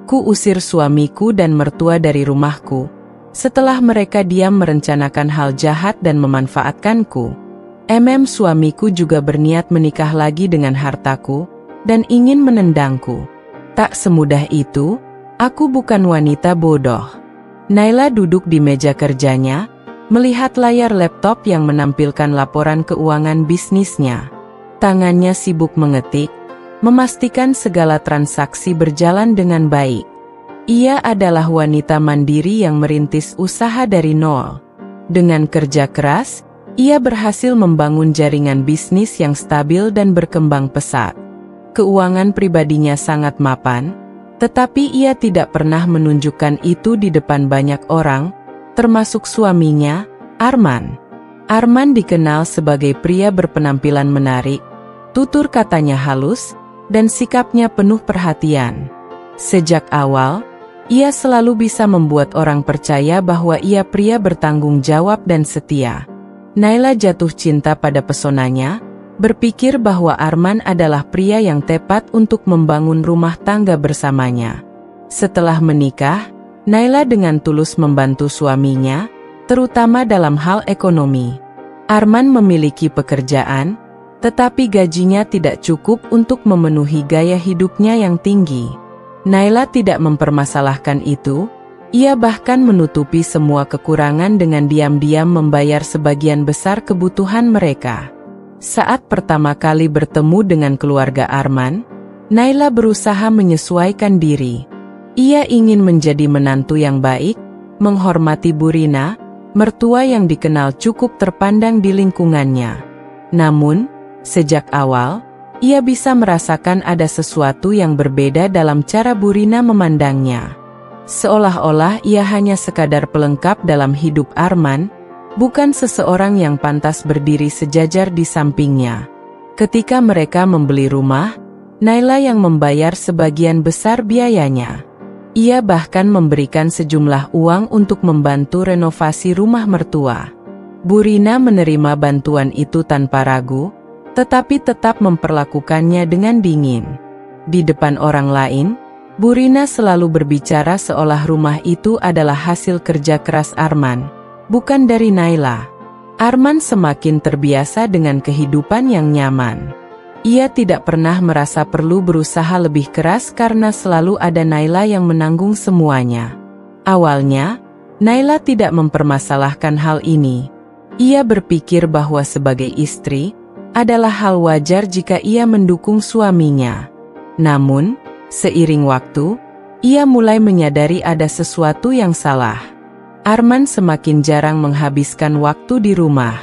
Ku usir suamiku dan mertua dari rumahku. Setelah mereka diam merencanakan hal jahat dan memanfaatkanku. Suamiku juga berniat menikah lagi dengan hartaku dan ingin menendangku. Tak semudah itu, aku bukan wanita bodoh. Naila duduk di meja kerjanya, melihat layar laptop yang menampilkan laporan keuangan bisnisnya. Tangannya sibuk mengetik, memastikan segala transaksi berjalan dengan baik. Ia adalah wanita mandiri yang merintis usaha dari nol. Dengan kerja keras, ia berhasil membangun jaringan bisnis yang stabil dan berkembang pesat. Keuangan pribadinya sangat mapan, tetapi ia tidak pernah menunjukkan itu di depan banyak orang, termasuk suaminya, Arman. Arman dikenal sebagai pria berpenampilan menarik, tutur katanya halus, dan sikapnya penuh perhatian. Sejak awal, ia selalu bisa membuat orang percaya bahwa ia pria bertanggung jawab dan setia. Naila jatuh cinta pada pesonanya, berpikir bahwa Arman adalah pria yang tepat untuk membangun rumah tangga bersamanya. Setelah menikah, Naila dengan tulus membantu suaminya, terutama dalam hal ekonomi. Arman memiliki pekerjaan, tetapi gajinya tidak cukup untuk memenuhi gaya hidupnya yang tinggi. Naila tidak mempermasalahkan itu, ia bahkan menutupi semua kekurangan dengan diam-diam membayar sebagian besar kebutuhan mereka. Saat pertama kali bertemu dengan keluarga Arman, Naila berusaha menyesuaikan diri. Ia ingin menjadi menantu yang baik, menghormati Burina, mertua yang dikenal cukup terpandang di lingkungannya. Namun, sejak awal, ia bisa merasakan ada sesuatu yang berbeda dalam cara Burina memandangnya. Seolah-olah ia hanya sekadar pelengkap dalam hidup Arman, bukan seseorang yang pantas berdiri sejajar di sampingnya. Ketika mereka membeli rumah, Naila yang membayar sebagian besar biayanya. Ia bahkan memberikan sejumlah uang untuk membantu renovasi rumah mertua. Burina menerima bantuan itu tanpa ragu, tetapi tetap memperlakukannya dengan dingin. Di depan orang lain, Burina selalu berbicara seolah rumah itu adalah hasil kerja keras Arman, bukan dari Naila. Arman semakin terbiasa dengan kehidupan yang nyaman. Ia tidak pernah merasa perlu berusaha lebih keras karena selalu ada Naila yang menanggung semuanya. Awalnya, Naila tidak mempermasalahkan hal ini. Ia berpikir bahwa sebagai istri, adalah hal wajar jika ia mendukung suaminya. Namun, seiring waktu, ia mulai menyadari ada sesuatu yang salah. Arman semakin jarang menghabiskan waktu di rumah.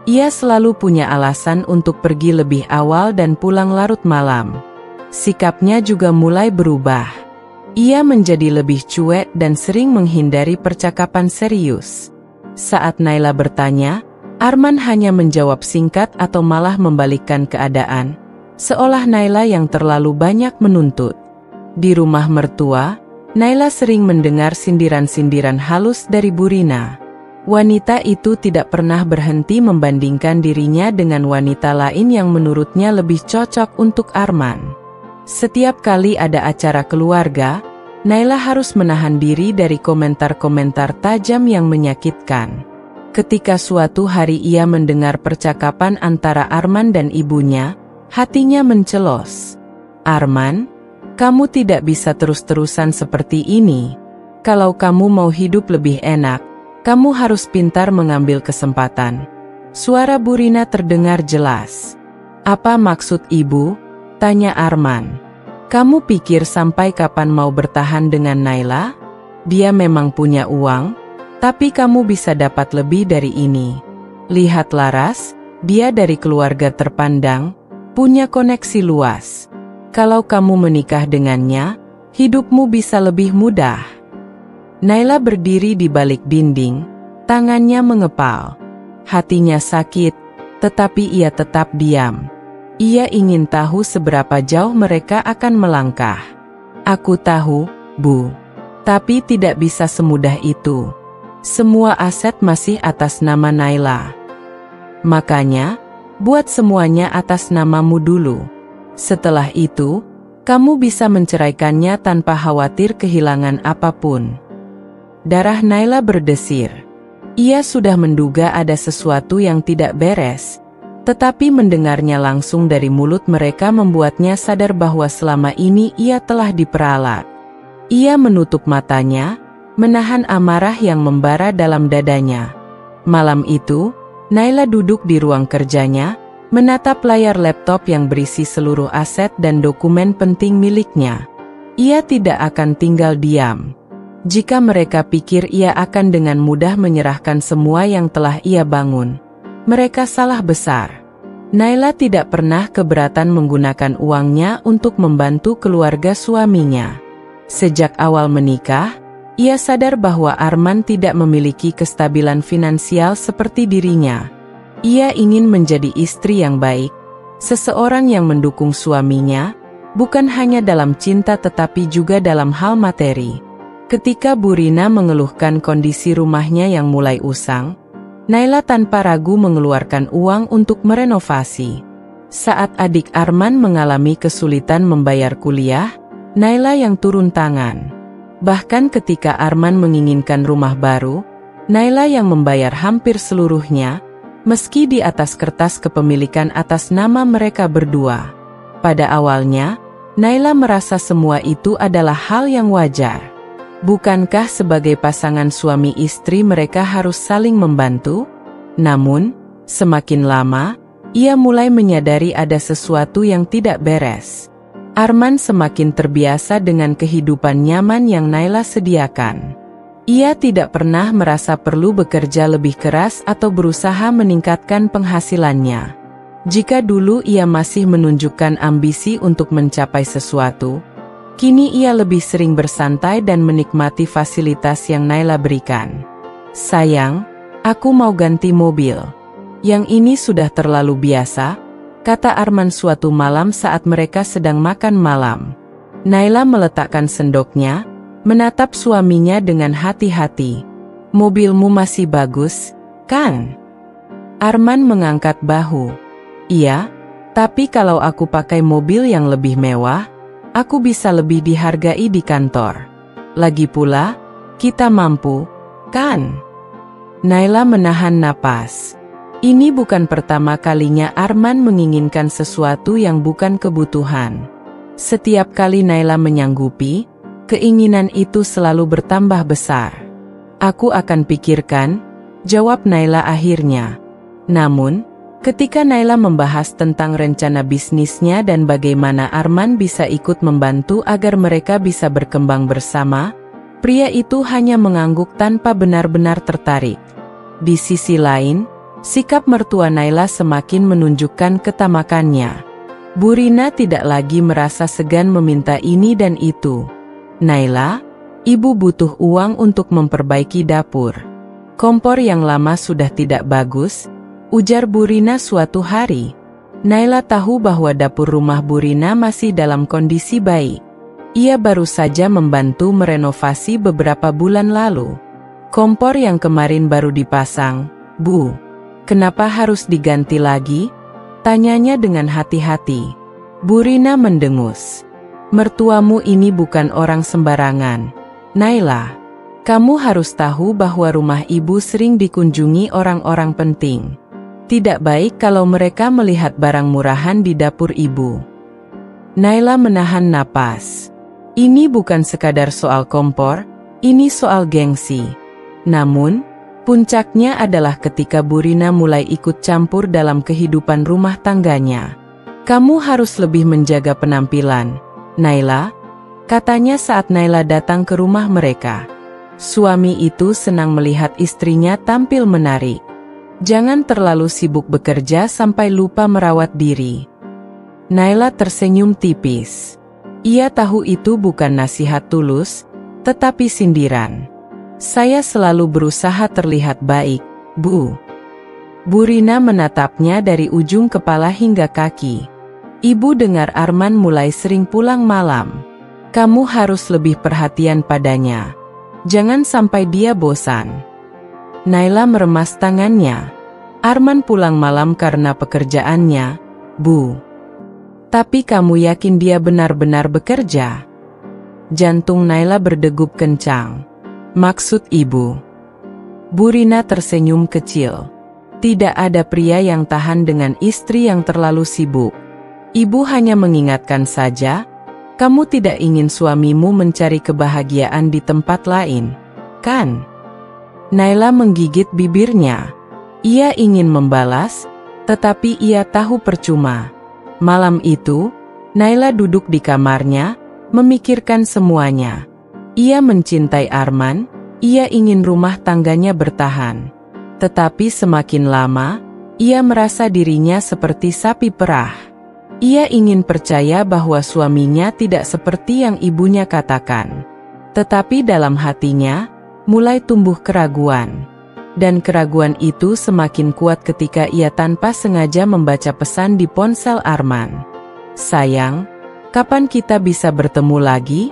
Ia selalu punya alasan untuk pergi lebih awal dan pulang larut malam. Sikapnya juga mulai berubah. Ia menjadi lebih cuek dan sering menghindari percakapan serius. Saat Naila bertanya, Arman hanya menjawab singkat atau malah membalikkan keadaan, seolah Naila yang terlalu banyak menuntut. Di rumah mertua, Naila sering mendengar sindiran-sindiran halus dari Burina. Wanita itu tidak pernah berhenti membandingkan dirinya dengan wanita lain yang menurutnya lebih cocok untuk Arman. Setiap kali ada acara keluarga, Naila harus menahan diri dari komentar-komentar tajam yang menyakitkan. Ketika suatu hari ia mendengar percakapan antara Arman dan ibunya, hatinya mencelos. "Arman, kamu tidak bisa terus-terusan seperti ini. Kalau kamu mau hidup lebih enak, kamu harus pintar mengambil kesempatan." Suara Burina terdengar jelas. "Apa maksud ibu?" tanya Arman. "Kamu pikir sampai kapan mau bertahan dengan Naila? Dia memang punya uang, tapi kamu bisa dapat lebih dari ini. Lihat Laras, dia dari keluarga terpandang, punya koneksi luas. Kalau kamu menikah dengannya, hidupmu bisa lebih mudah." Naila berdiri di balik dinding, tangannya mengepal. Hatinya sakit, tetapi ia tetap diam. Ia ingin tahu seberapa jauh mereka akan melangkah. "Aku tahu, Bu. Tapi tidak bisa semudah itu. Semua aset masih atas nama Naila. Makanya, buat semuanya atas namamu dulu. Setelah itu, Kamu bisa menceraikannya tanpa khawatir kehilangan apapun. Darah Naila berdesir. Ia sudah menduga ada sesuatu yang tidak beres, tetapi mendengarnya langsung dari mulut mereka membuatnya sadar bahwa selama ini ia telah diperalat. Ia menutup matanya, menahan amarah yang membara dalam dadanya. Malam itu, Naila duduk di ruang kerjanya, menatap layar laptop yang berisi seluruh aset dan dokumen penting miliknya. Ia tidak akan tinggal diam. Jika mereka pikir ia akan dengan mudah menyerahkan semua yang telah ia bangun, mereka salah besar. Naila tidak pernah keberatan menggunakan uangnya untuk membantu keluarga suaminya. Sejak awal menikah, ia sadar bahwa Arman tidak memiliki kestabilan finansial seperti dirinya. Ia ingin menjadi istri yang baik, seseorang yang mendukung suaminya, bukan hanya dalam cinta tetapi juga dalam hal materi. Ketika Bu Rina mengeluhkan kondisi rumahnya yang mulai usang, Naila tanpa ragu mengeluarkan uang untuk merenovasi. Saat adik Arman mengalami kesulitan membayar kuliah, Naila yang turun tangan. Bahkan ketika Arman menginginkan rumah baru, Naila yang membayar hampir seluruhnya, meski di atas kertas kepemilikan atas nama mereka berdua. Pada awalnya, Naila merasa semua itu adalah hal yang wajar. Bukankah sebagai pasangan suami istri mereka harus saling membantu? Namun, semakin lama, ia mulai menyadari ada sesuatu yang tidak beres. Arman semakin terbiasa dengan kehidupan nyaman yang Naila sediakan. Ia tidak pernah merasa perlu bekerja lebih keras atau berusaha meningkatkan penghasilannya. Jika dulu ia masih menunjukkan ambisi untuk mencapai sesuatu, kini ia lebih sering bersantai dan menikmati fasilitas yang Naila berikan. "Sayang, aku mau ganti mobil. Yang ini sudah terlalu biasa," kata Arman suatu malam saat mereka sedang makan malam. Naila meletakkan sendoknya, menatap suaminya dengan hati-hati. "Mobilmu masih bagus, kan?" Arman mengangkat bahu. "Iya, tapi kalau aku pakai mobil yang lebih mewah, aku bisa lebih dihargai di kantor. Lagi pula, kita mampu, kan?" Naila menahan napas. Ini bukan pertama kalinya Arman menginginkan sesuatu yang bukan kebutuhan. Setiap kali Naila menyanggupi, keinginan itu selalu bertambah besar. "Aku akan pikirkan," jawab Naila akhirnya. Namun, ketika Naila membahas tentang rencana bisnisnya dan bagaimana Arman bisa ikut membantu agar mereka bisa berkembang bersama, pria itu hanya mengangguk tanpa benar-benar tertarik. Di sisi lain, sikap mertua Naila semakin menunjukkan ketamakannya. Bu Rina tidak lagi merasa segan meminta ini dan itu. "Naila, ibu butuh uang untuk memperbaiki dapur. Kompor yang lama sudah tidak bagus," ujar Bu Rina suatu hari. Naila tahu bahwa dapur rumah Bu Rina masih dalam kondisi baik. Ia baru saja membantu merenovasi beberapa bulan lalu. "Kompor yang kemarin baru dipasang, Bu. Kenapa harus diganti lagi?" tanyanya dengan hati-hati. Bu Rina mendengus. "Mertuamu ini bukan orang sembarangan, Naila. Kamu harus tahu bahwa rumah ibu sering dikunjungi orang-orang penting. Tidak baik kalau mereka melihat barang murahan di dapur ibu." Naila menahan napas. Ini bukan sekadar soal kompor, ini soal gengsi. Namun, puncaknya adalah ketika Bu Rina mulai ikut campur dalam kehidupan rumah tangganya. "Kamu harus lebih menjaga penampilan, Naila," katanya saat Naila datang ke rumah mereka. Suami itu senang melihat istrinya tampil menarik. "Jangan terlalu sibuk bekerja sampai lupa merawat diri." Naila tersenyum tipis. Ia tahu itu bukan nasihat tulus, tetapi sindiran. "Saya selalu berusaha terlihat baik, Bu." Bu Rina menatapnya dari ujung kepala hingga kaki. "Ibu dengar Arman mulai sering pulang malam. Kamu harus lebih perhatian padanya. Jangan sampai dia bosan." Naila meremas tangannya. "Arman pulang malam karena pekerjaannya, Bu." Tapi kamu yakin dia benar-benar bekerja? Jantung Naila berdegup kencang. Maksud ibu? Bu Rina tersenyum kecil. Tidak ada pria yang tahan dengan istri yang terlalu sibuk. Ibu hanya mengingatkan saja, kamu tidak ingin suamimu mencari kebahagiaan di tempat lain, kan? Naila menggigit bibirnya. Ia ingin membalas, tetapi ia tahu percuma. Malam itu, Naila duduk di kamarnya, memikirkan semuanya. Ia mencintai Arman, ia ingin rumah tangganya bertahan. Tetapi semakin lama, ia merasa dirinya seperti sapi perah. Ia ingin percaya bahwa suaminya tidak seperti yang ibunya katakan. Tetapi dalam hatinya, mulai tumbuh keraguan. Dan keraguan itu semakin kuat ketika ia tanpa sengaja membaca pesan di ponsel Arman. Sayang, kapan kita bisa bertemu lagi?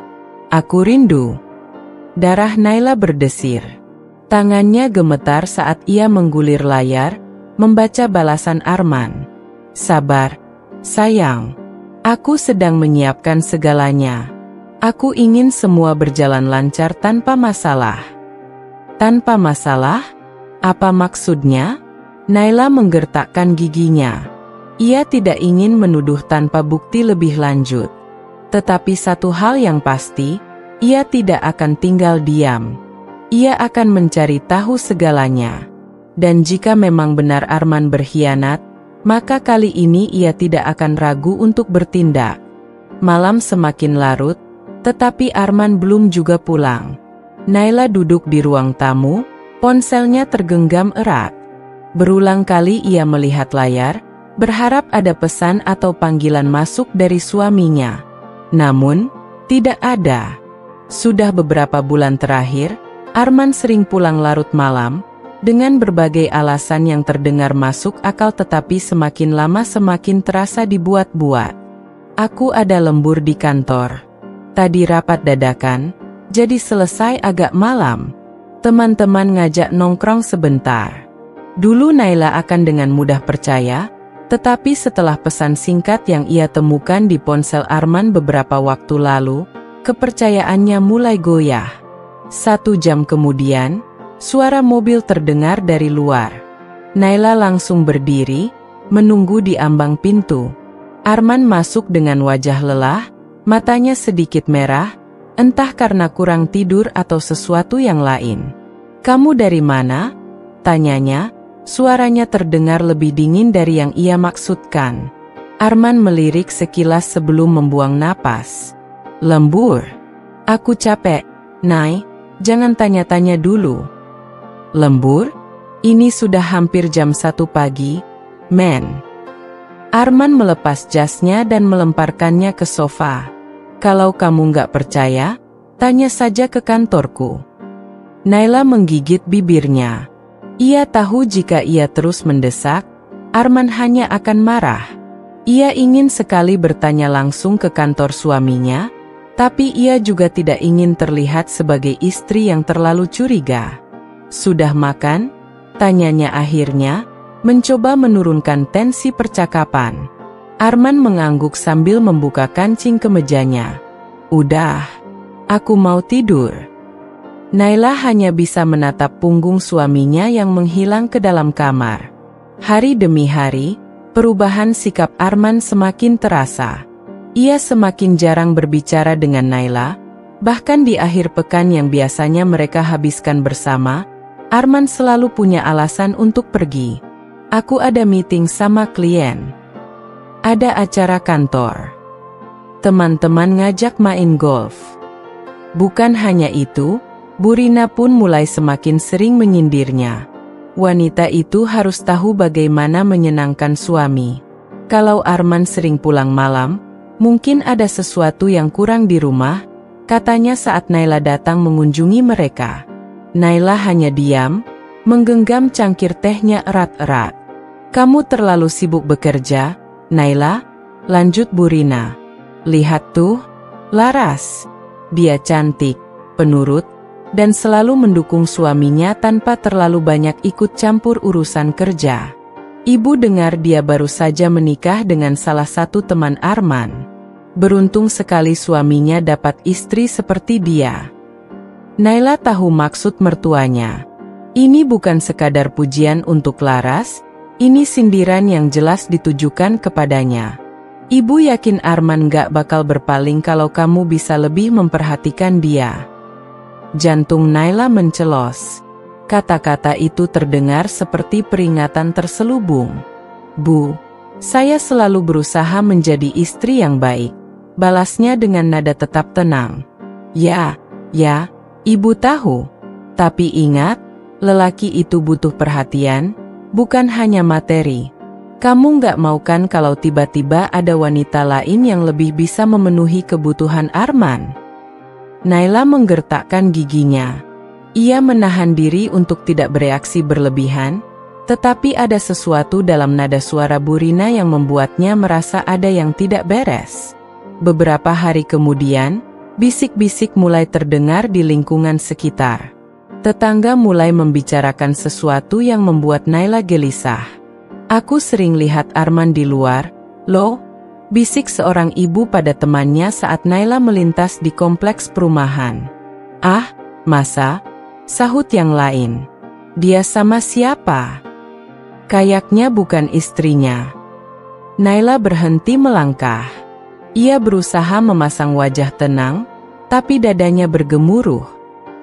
Aku rindu. Darah Naila berdesir. Tangannya gemetar saat ia menggulir layar, membaca balasan Arman. Sabar, sayang. Aku sedang menyiapkan segalanya. Aku ingin semua berjalan lancar tanpa masalah. Tanpa masalah? Apa maksudnya? Naila menggertakkan giginya. Ia tidak ingin menuduh tanpa bukti lebih lanjut. Tetapi satu hal yang pasti, ia tidak akan tinggal diam. Ia akan mencari tahu segalanya. Dan jika memang benar Arman berkhianat, maka kali ini ia tidak akan ragu untuk bertindak. Malam semakin larut, tetapi Arman belum juga pulang. Naila duduk di ruang tamu, ponselnya tergenggam erat. Berulang kali ia melihat layar, berharap ada pesan atau panggilan masuk dari suaminya. Namun, tidak ada. Sudah beberapa bulan terakhir, Arman sering pulang larut malam, dengan berbagai alasan yang terdengar masuk akal tetapi semakin lama semakin terasa dibuat-buat. Aku ada lembur di kantor. Tadi rapat dadakan, jadi selesai agak malam. Teman-teman ngajak nongkrong sebentar. Dulu Naila akan dengan mudah percaya, tetapi setelah pesan singkat yang ia temukan di ponsel Arman beberapa waktu lalu, kepercayaannya mulai goyah. 1 jam kemudian, suara mobil terdengar dari luar. Naila langsung berdiri, menunggu di ambang pintu. Arman masuk dengan wajah lelah, matanya sedikit merah, entah karena kurang tidur atau sesuatu yang lain. Kamu dari mana? Tanyanya, suaranya terdengar lebih dingin dari yang ia maksudkan. Arman melirik sekilas sebelum membuang napas. Lembur. Aku capek, Nay, jangan tanya-tanya dulu. Lembur? Ini sudah hampir jam 1 pagi, men. Arman melepas jasnya dan melemparkannya ke sofa. Kalau kamu nggak percaya, tanya saja ke kantorku. Naila menggigit bibirnya. Ia tahu jika ia terus mendesak, Arman hanya akan marah. Ia ingin sekali bertanya langsung ke kantor suaminya, tapi ia juga tidak ingin terlihat sebagai istri yang terlalu curiga. Sudah makan? Tanyanya akhirnya, mencoba menurunkan tensi percakapan. Arman mengangguk sambil membuka kancing kemejanya. Udah, aku mau tidur. Naila hanya bisa menatap punggung suaminya yang menghilang ke dalam kamar. Hari demi hari, perubahan sikap Arman semakin terasa. Ia semakin jarang berbicara dengan Naila, bahkan di akhir pekan yang biasanya mereka habiskan bersama, Arman selalu punya alasan untuk pergi. Aku ada meeting sama klien. Ada acara kantor. Teman-teman ngajak main golf. Bukan hanya itu, Bu Rina pun mulai semakin sering menyindirnya. Wanita itu harus tahu bagaimana menyenangkan suami. Kalau Arman sering pulang malam, mungkin ada sesuatu yang kurang di rumah, katanya saat Naila datang mengunjungi mereka. Naila hanya diam, menggenggam cangkir tehnya erat-erat. Kamu terlalu sibuk bekerja, Naila, lanjut Bu Rina. Lihat tuh, laras. Dia cantik, penurut, dan selalu mendukung suaminya tanpa terlalu banyak ikut campur urusan kerja. Ibu dengar dia baru saja menikah dengan salah satu teman Arman. Beruntung sekali suaminya dapat istri seperti dia. Naila tahu maksud mertuanya. Ini bukan sekadar pujian untuk Laras, ini sindiran yang jelas ditujukan kepadanya. Ibu yakin Arman gak bakal berpaling kalau kamu bisa lebih memperhatikan dia. Jantung Naila mencelos. Kata-kata itu terdengar seperti peringatan terselubung. Bu, saya selalu berusaha menjadi istri yang baik. Balasnya dengan nada tetap tenang. Ya, ibu tahu. Tapi ingat, lelaki itu butuh perhatian, bukan hanya materi. Kamu nggak mau kan kalau tiba-tiba ada wanita lain yang lebih bisa memenuhi kebutuhan Arman? Naila menggertakkan giginya. Ia menahan diri untuk tidak bereaksi berlebihan, tetapi ada sesuatu dalam nada suara Bu Rina yang membuatnya merasa ada yang tidak beres. Beberapa hari kemudian, bisik-bisik mulai terdengar di lingkungan sekitar. Tetangga mulai membicarakan sesuatu yang membuat Naila gelisah. Aku sering lihat Arman di luar, loh, bisik seorang ibu pada temannya saat Naila melintas di kompleks perumahan. Ah, masa? Sahut yang lain. Dia sama siapa? Kayaknya bukan istrinya. Naila berhenti melangkah. Ia berusaha memasang wajah tenang, tapi dadanya bergemuruh.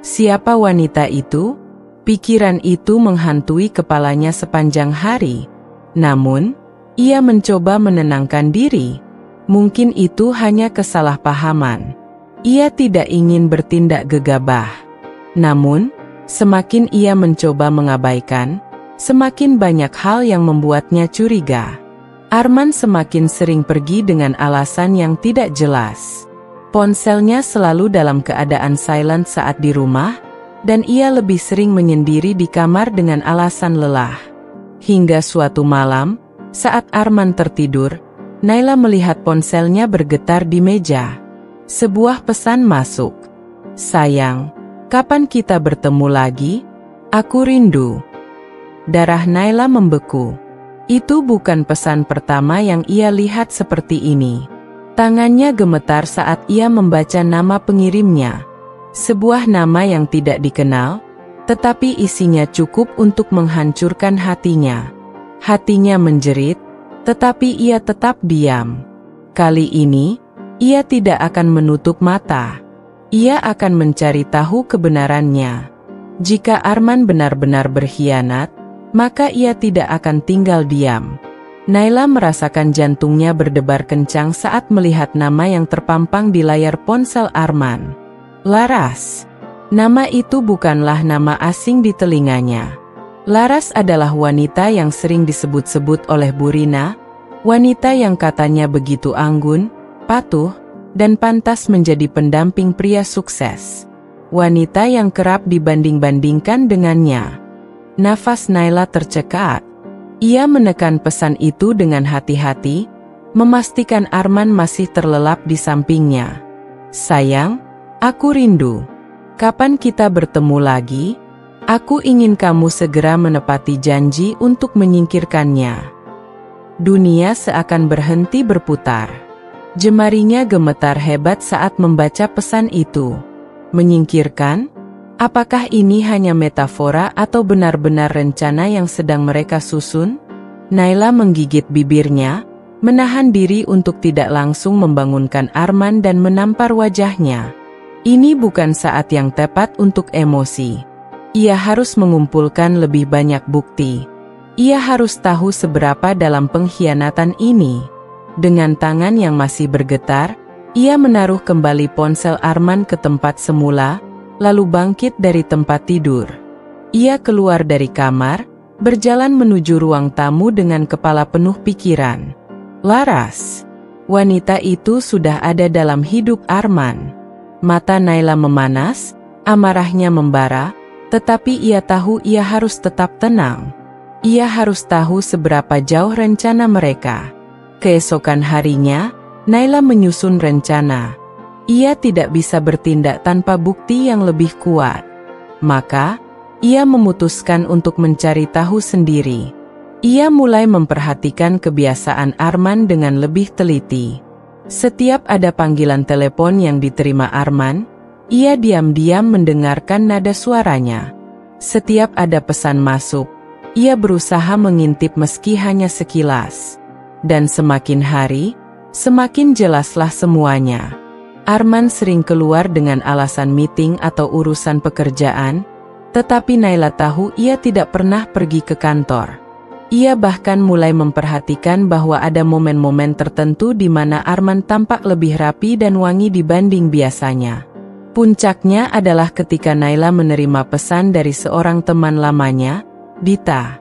Siapa wanita itu? Pikiran itu menghantui kepalanya sepanjang hari. Namun, ia mencoba menenangkan diri. Mungkin itu hanya kesalahpahaman. Ia tidak ingin bertindak gegabah. Namun, semakin ia mencoba mengabaikan, semakin banyak hal yang membuatnya curiga. Arman semakin sering pergi dengan alasan yang tidak jelas. Ponselnya selalu dalam keadaan silent saat di rumah, dan ia lebih sering menyendiri di kamar dengan alasan lelah. Hingga suatu malam, saat Arman tertidur, Naila melihat ponselnya bergetar di meja. Sebuah pesan masuk. Sayang, kapan kita bertemu lagi? Aku rindu. Darah Naila membeku. Itu bukan pesan pertama yang ia lihat seperti ini. Tangannya gemetar saat ia membaca nama pengirimnya. Sebuah nama yang tidak dikenal, tetapi isinya cukup untuk menghancurkan hatinya. Hatinya menjerit, tetapi ia tetap diam. Kali ini, ia tidak akan menutup mata. Ia akan mencari tahu kebenarannya. Jika Arman benar-benar berkhianat, maka ia tidak akan tinggal diam. Naila merasakan jantungnya berdebar kencang saat melihat nama yang terpampang di layar ponsel Arman. Laras. Nama itu bukanlah nama asing di telinganya. Laras adalah wanita yang sering disebut-sebut oleh Bu Rina, wanita yang katanya begitu anggun, patuh, dan pantas menjadi pendamping pria sukses. Wanita yang kerap dibanding-bandingkan dengannya. Nafas Naila tercekat. Ia menekan pesan itu dengan hati-hati, memastikan Arman masih terlelap di sampingnya. Sayang, aku rindu. Kapan kita bertemu lagi? Aku ingin kamu segera menepati janji untuk menyingkirkannya. Dunia seakan berhenti berputar. Jemarinya gemetar hebat saat membaca pesan itu. Menyingkirkan? Apakah ini hanya metafora atau benar-benar rencana yang sedang mereka susun? Naila menggigit bibirnya, menahan diri untuk tidak langsung membangunkan Arman dan menampar wajahnya. Ini bukan saat yang tepat untuk emosi. Ia harus mengumpulkan lebih banyak bukti. Ia harus tahu seberapa dalam pengkhianatan ini. Dengan tangan yang masih bergetar, ia menaruh kembali ponsel Arman ke tempat semula, lalu bangkit dari tempat tidur. Ia keluar dari kamar, berjalan menuju ruang tamu dengan kepala penuh pikiran. Laras. Wanita itu sudah ada dalam hidup Arman. Mata Naila memanas, amarahnya membara, tetapi ia tahu ia harus tetap tenang. Ia harus tahu seberapa jauh rencana mereka. Keesokan harinya, Naila menyusun rencana. Ia tidak bisa bertindak tanpa bukti yang lebih kuat. Maka, ia memutuskan untuk mencari tahu sendiri. Ia mulai memperhatikan kebiasaan Arman dengan lebih teliti. Setiap ada panggilan telepon yang diterima Arman, ia diam-diam mendengarkan nada suaranya. Setiap ada pesan masuk, ia berusaha mengintip meski hanya sekilas. Dan semakin hari, semakin jelaslah semuanya. Arman sering keluar dengan alasan meeting atau urusan pekerjaan, tetapi Naila tahu ia tidak pernah pergi ke kantor. Ia bahkan mulai memperhatikan bahwa ada momen-momen tertentu di mana Arman tampak lebih rapi dan wangi dibanding biasanya. Puncaknya adalah ketika Naila menerima pesan dari seorang teman lamanya, Dita.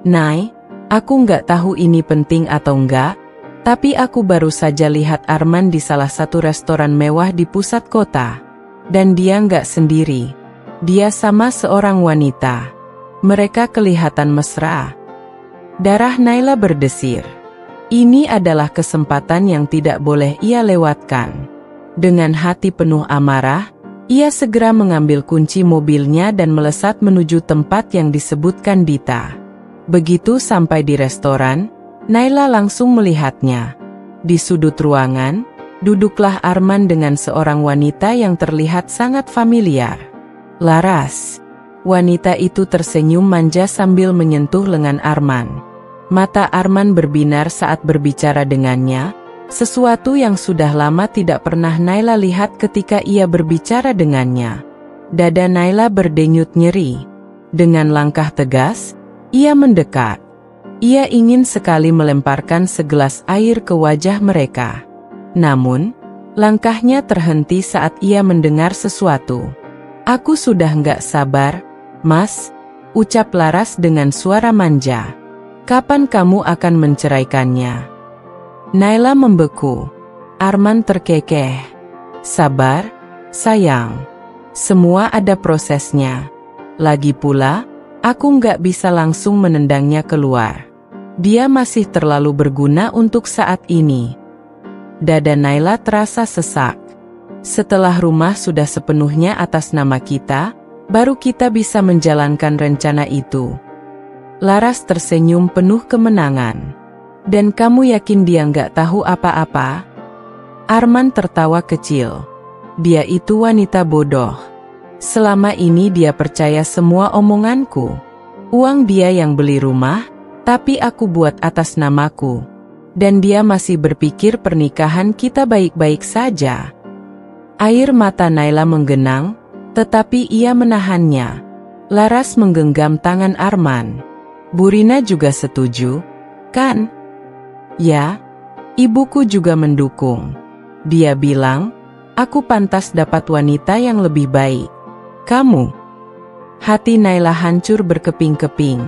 "Nay, aku nggak tahu ini penting atau enggak, tapi aku baru saja lihat Arman di salah satu restoran mewah di pusat kota. Dan dia nggak sendiri. Dia sama seorang wanita. Mereka kelihatan mesra." Darah Naila berdesir. Ini adalah kesempatan yang tidak boleh ia lewatkan. Dengan hati penuh amarah, ia segera mengambil kunci mobilnya dan melesat menuju tempat yang disebutkan Dita. Begitu sampai di restoran, Naila langsung melihatnya. Di sudut ruangan, duduklah Arman dengan seorang wanita yang terlihat sangat familiar. Laras. Wanita itu tersenyum manja sambil menyentuh lengan Arman. Mata Arman berbinar saat berbicara dengannya, sesuatu yang sudah lama tidak pernah Naila lihat ketika ia berbicara dengannya. Dada Naila berdenyut nyeri. Dengan langkah tegas, ia mendekat. Ia ingin sekali melemparkan segelas air ke wajah mereka. Namun, langkahnya terhenti saat ia mendengar sesuatu. "Aku sudah nggak sabar, Mas," ucap Laras dengan suara manja. "Kapan kamu akan menceraikannya?" Naila membeku. Arman terkekeh. "Sabar, sayang. Semua ada prosesnya. Lagi pula, aku nggak bisa langsung menendangnya keluar. Dia masih terlalu berguna untuk saat ini." Dada Naila terasa sesak. "Setelah rumah sudah sepenuhnya atas nama kita, baru kita bisa menjalankan rencana itu." Laras tersenyum penuh kemenangan. "Dan kamu yakin dia nggak tahu apa-apa?" Arman tertawa kecil. "Dia itu wanita bodoh. Selama ini dia percaya semua omonganku. Uang dia yang beli rumah, tapi aku buat atas namaku. Dan dia masih berpikir pernikahan kita baik-baik saja." Air mata Naila menggenang, tetapi ia menahannya. Laras menggenggam tangan Arman. "Burina juga setuju, kan?" "Ya, ibuku juga mendukung. Dia bilang, aku pantas dapat wanita yang lebih baik. Kamu." Hati Naila hancur berkeping-keping.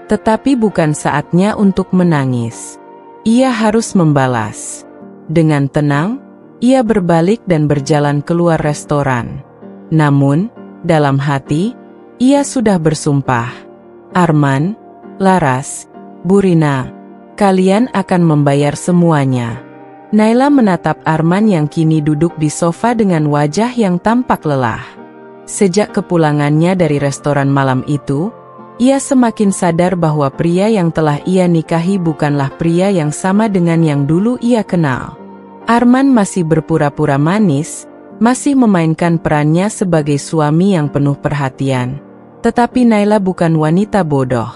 Tetapi bukan saatnya untuk menangis. Ia harus membalas. Dengan tenang, ia berbalik dan berjalan keluar restoran. Namun, dalam hati, ia sudah bersumpah. "Arman, Laras, Burina, kalian akan membayar semuanya." Naila menatap Arman yang kini duduk di sofa dengan wajah yang tampak lelah. Sejak kepulangannya dari restoran malam itu, ia semakin sadar bahwa pria yang telah ia nikahi bukanlah pria yang sama dengan yang dulu ia kenal. Arman masih berpura-pura manis, masih memainkan perannya sebagai suami yang penuh perhatian. Tetapi Naila bukan wanita bodoh.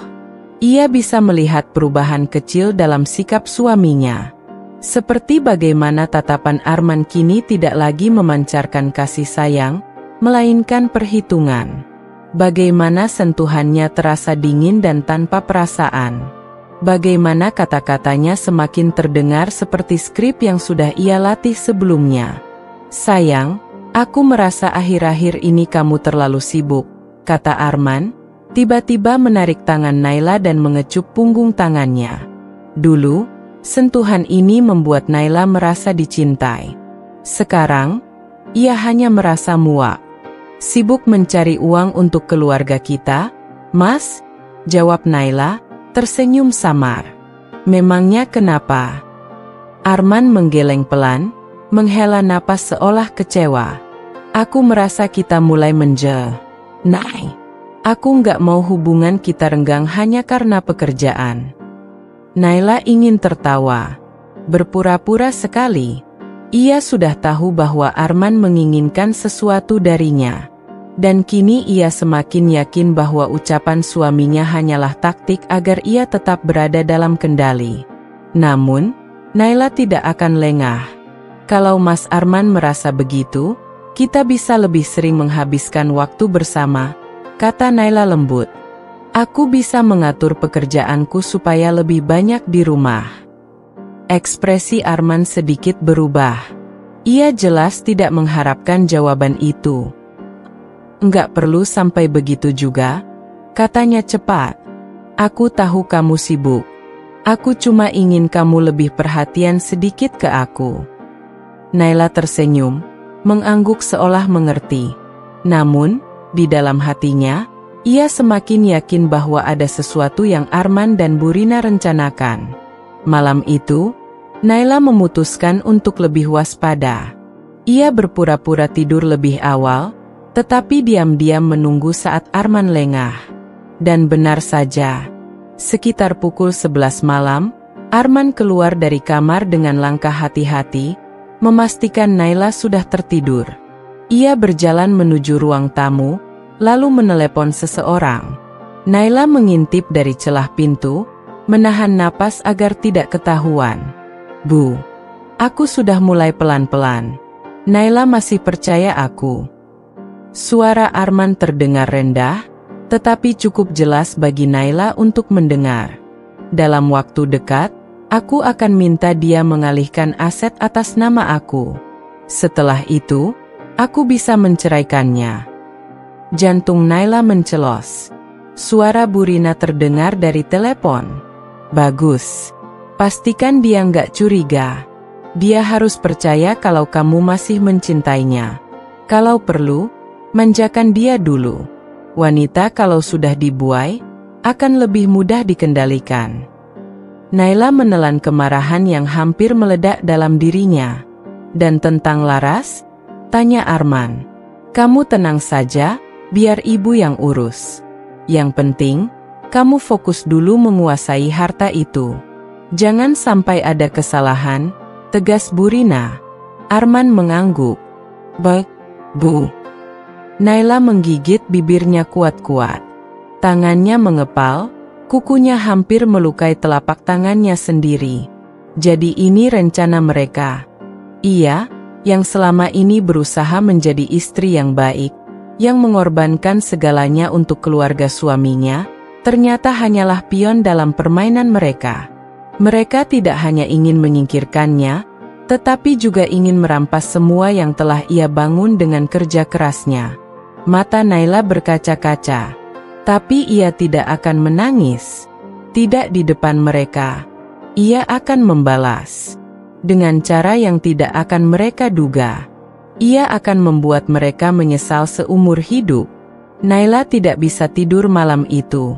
Ia bisa melihat perubahan kecil dalam sikap suaminya. Seperti bagaimana tatapan Arman kini tidak lagi memancarkan kasih sayang, melainkan perhitungan. Bagaimana sentuhannya terasa dingin dan tanpa perasaan. Bagaimana kata-katanya semakin terdengar seperti skrip yang sudah ia latih sebelumnya. "Sayang, aku merasa akhir-akhir ini kamu terlalu sibuk," kata Arman. Tiba-tiba menarik tangan Naila dan mengecup punggung tangannya. Dulu, sentuhan ini membuat Naila merasa dicintai. Sekarang, ia hanya merasa muak. "Sibuk mencari uang untuk keluarga kita, Mas?" jawab Naila, tersenyum samar. "Memangnya kenapa?" Arman menggeleng pelan, menghela napas seolah kecewa. "Aku merasa kita mulai Nay, aku nggak mau hubungan kita renggang hanya karena pekerjaan. Naila ingin tertawa. Berpura-pura sekali. Ia sudah tahu bahwa Arman menginginkan sesuatu darinya. Dan kini ia semakin yakin bahwa ucapan suaminya hanyalah taktik agar ia tetap berada dalam kendali. Namun, Naila tidak akan lengah. Kalau Mas Arman merasa begitu, kita bisa lebih sering menghabiskan waktu bersama, kata Naila lembut. Aku bisa mengatur pekerjaanku supaya lebih banyak di rumah. Ekspresi Arman sedikit berubah. Ia jelas tidak mengharapkan jawaban itu. Enggak perlu sampai begitu juga, katanya cepat. Aku tahu kamu sibuk. Aku cuma ingin kamu lebih perhatian sedikit ke aku. Naila tersenyum, mengangguk seolah mengerti. Namun, di dalam hatinya, ia semakin yakin bahwa ada sesuatu yang Arman dan Bu Rina rencanakan. Malam itu, Naila memutuskan untuk lebih waspada. Ia berpura-pura tidur lebih awal, tetapi diam-diam menunggu saat Arman lengah. Dan benar saja, sekitar pukul 11 malam, Arman keluar dari kamar dengan langkah hati-hati, memastikan Naila sudah tertidur. Ia berjalan menuju ruang tamu, lalu menelepon seseorang. Naila mengintip dari celah pintu, menahan napas agar tidak ketahuan. Bu, aku sudah mulai pelan-pelan. Naila masih percaya aku. Suara Arman terdengar rendah, tetapi cukup jelas bagi Naila untuk mendengar. Dalam waktu dekat, aku akan minta dia mengalihkan aset atas nama aku. Setelah itu, aku bisa menceraikannya. Jantung Naila mencelos. Suara Bu Rina terdengar dari telepon. Bagus. Pastikan dia nggak curiga. Dia harus percaya kalau kamu masih mencintainya. Kalau perlu, manjakan dia dulu. Wanita kalau sudah dibuai, akan lebih mudah dikendalikan. Naila menelan kemarahan yang hampir meledak dalam dirinya. Dan tentang Laras? Tanya Arman. Kamu tenang saja, biar ibu yang urus. Yang penting, kamu fokus dulu menguasai harta itu. Jangan sampai ada kesalahan, tegas Bu Rina. Arman mengangguk. Baik, Bu. Naila menggigit bibirnya kuat-kuat. Tangannya mengepal, kukunya hampir melukai telapak tangannya sendiri. Jadi ini rencana mereka. Ia, yang selama ini berusaha menjadi istri yang baik, yang mengorbankan segalanya untuk keluarga suaminya, ternyata hanyalah pion dalam permainan mereka. Mereka tidak hanya ingin menyingkirkannya, tetapi juga ingin merampas semua yang telah ia bangun dengan kerja kerasnya. Mata Naila berkaca-kaca, tapi ia tidak akan menangis. Tidak di depan mereka. Ia akan membalas. Dengan cara yang tidak akan mereka duga. Ia akan membuat mereka menyesal seumur hidup. Naila tidak bisa tidur malam itu.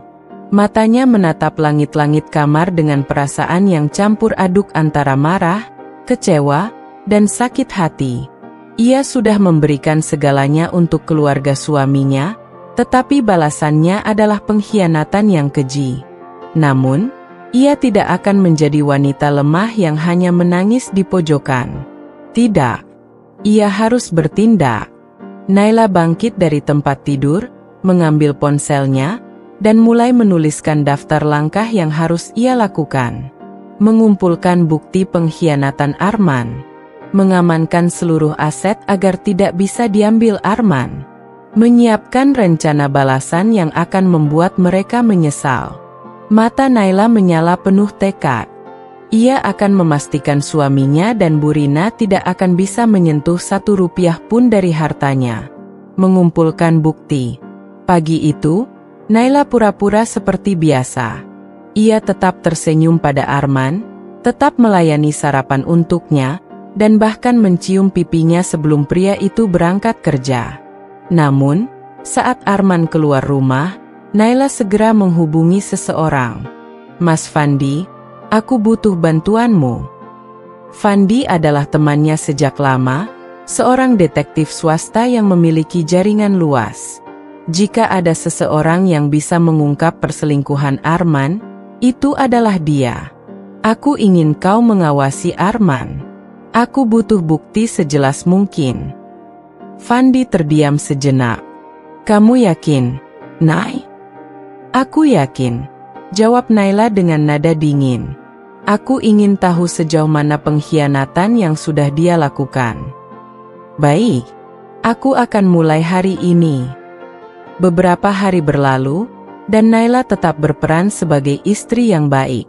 Matanya menatap langit-langit kamar dengan perasaan yang campur aduk antara marah, kecewa, dan sakit hati. Ia sudah memberikan segalanya untuk keluarga suaminya, tetapi balasannya adalah pengkhianatan yang keji. Namun, ia tidak akan menjadi wanita lemah yang hanya menangis di pojokan. Tidak. Ia harus bertindak. Naila bangkit dari tempat tidur, mengambil ponselnya, dan mulai menuliskan daftar langkah yang harus ia lakukan. Mengumpulkan bukti pengkhianatan Arman. Mengamankan seluruh aset agar tidak bisa diambil Arman. Menyiapkan rencana balasan yang akan membuat mereka menyesal. Mata Naila menyala penuh tekad. Ia akan memastikan suaminya dan Bu Rina tidak akan bisa menyentuh 1 rupiah pun dari hartanya. Mengumpulkan bukti. Pagi itu, Naila pura-pura seperti biasa. Ia tetap tersenyum pada Arman, tetap melayani sarapan untuknya, dan bahkan mencium pipinya sebelum pria itu berangkat kerja. Namun, saat Arman keluar rumah, Naila segera menghubungi seseorang. Mas Fandi, aku butuh bantuanmu. Fandi adalah temannya sejak lama, seorang detektif swasta yang memiliki jaringan luas. Jika ada seseorang yang bisa mengungkap perselingkuhan Arman, itu adalah dia. Aku ingin kau mengawasi Arman. Aku butuh bukti sejelas mungkin. Fandi terdiam sejenak. Kamu yakin, Nay? Aku yakin, jawab Naila dengan nada dingin. Aku ingin tahu sejauh mana pengkhianatan yang sudah dia lakukan. Baik, aku akan mulai hari ini. Beberapa hari berlalu, dan Naila tetap berperan sebagai istri yang baik.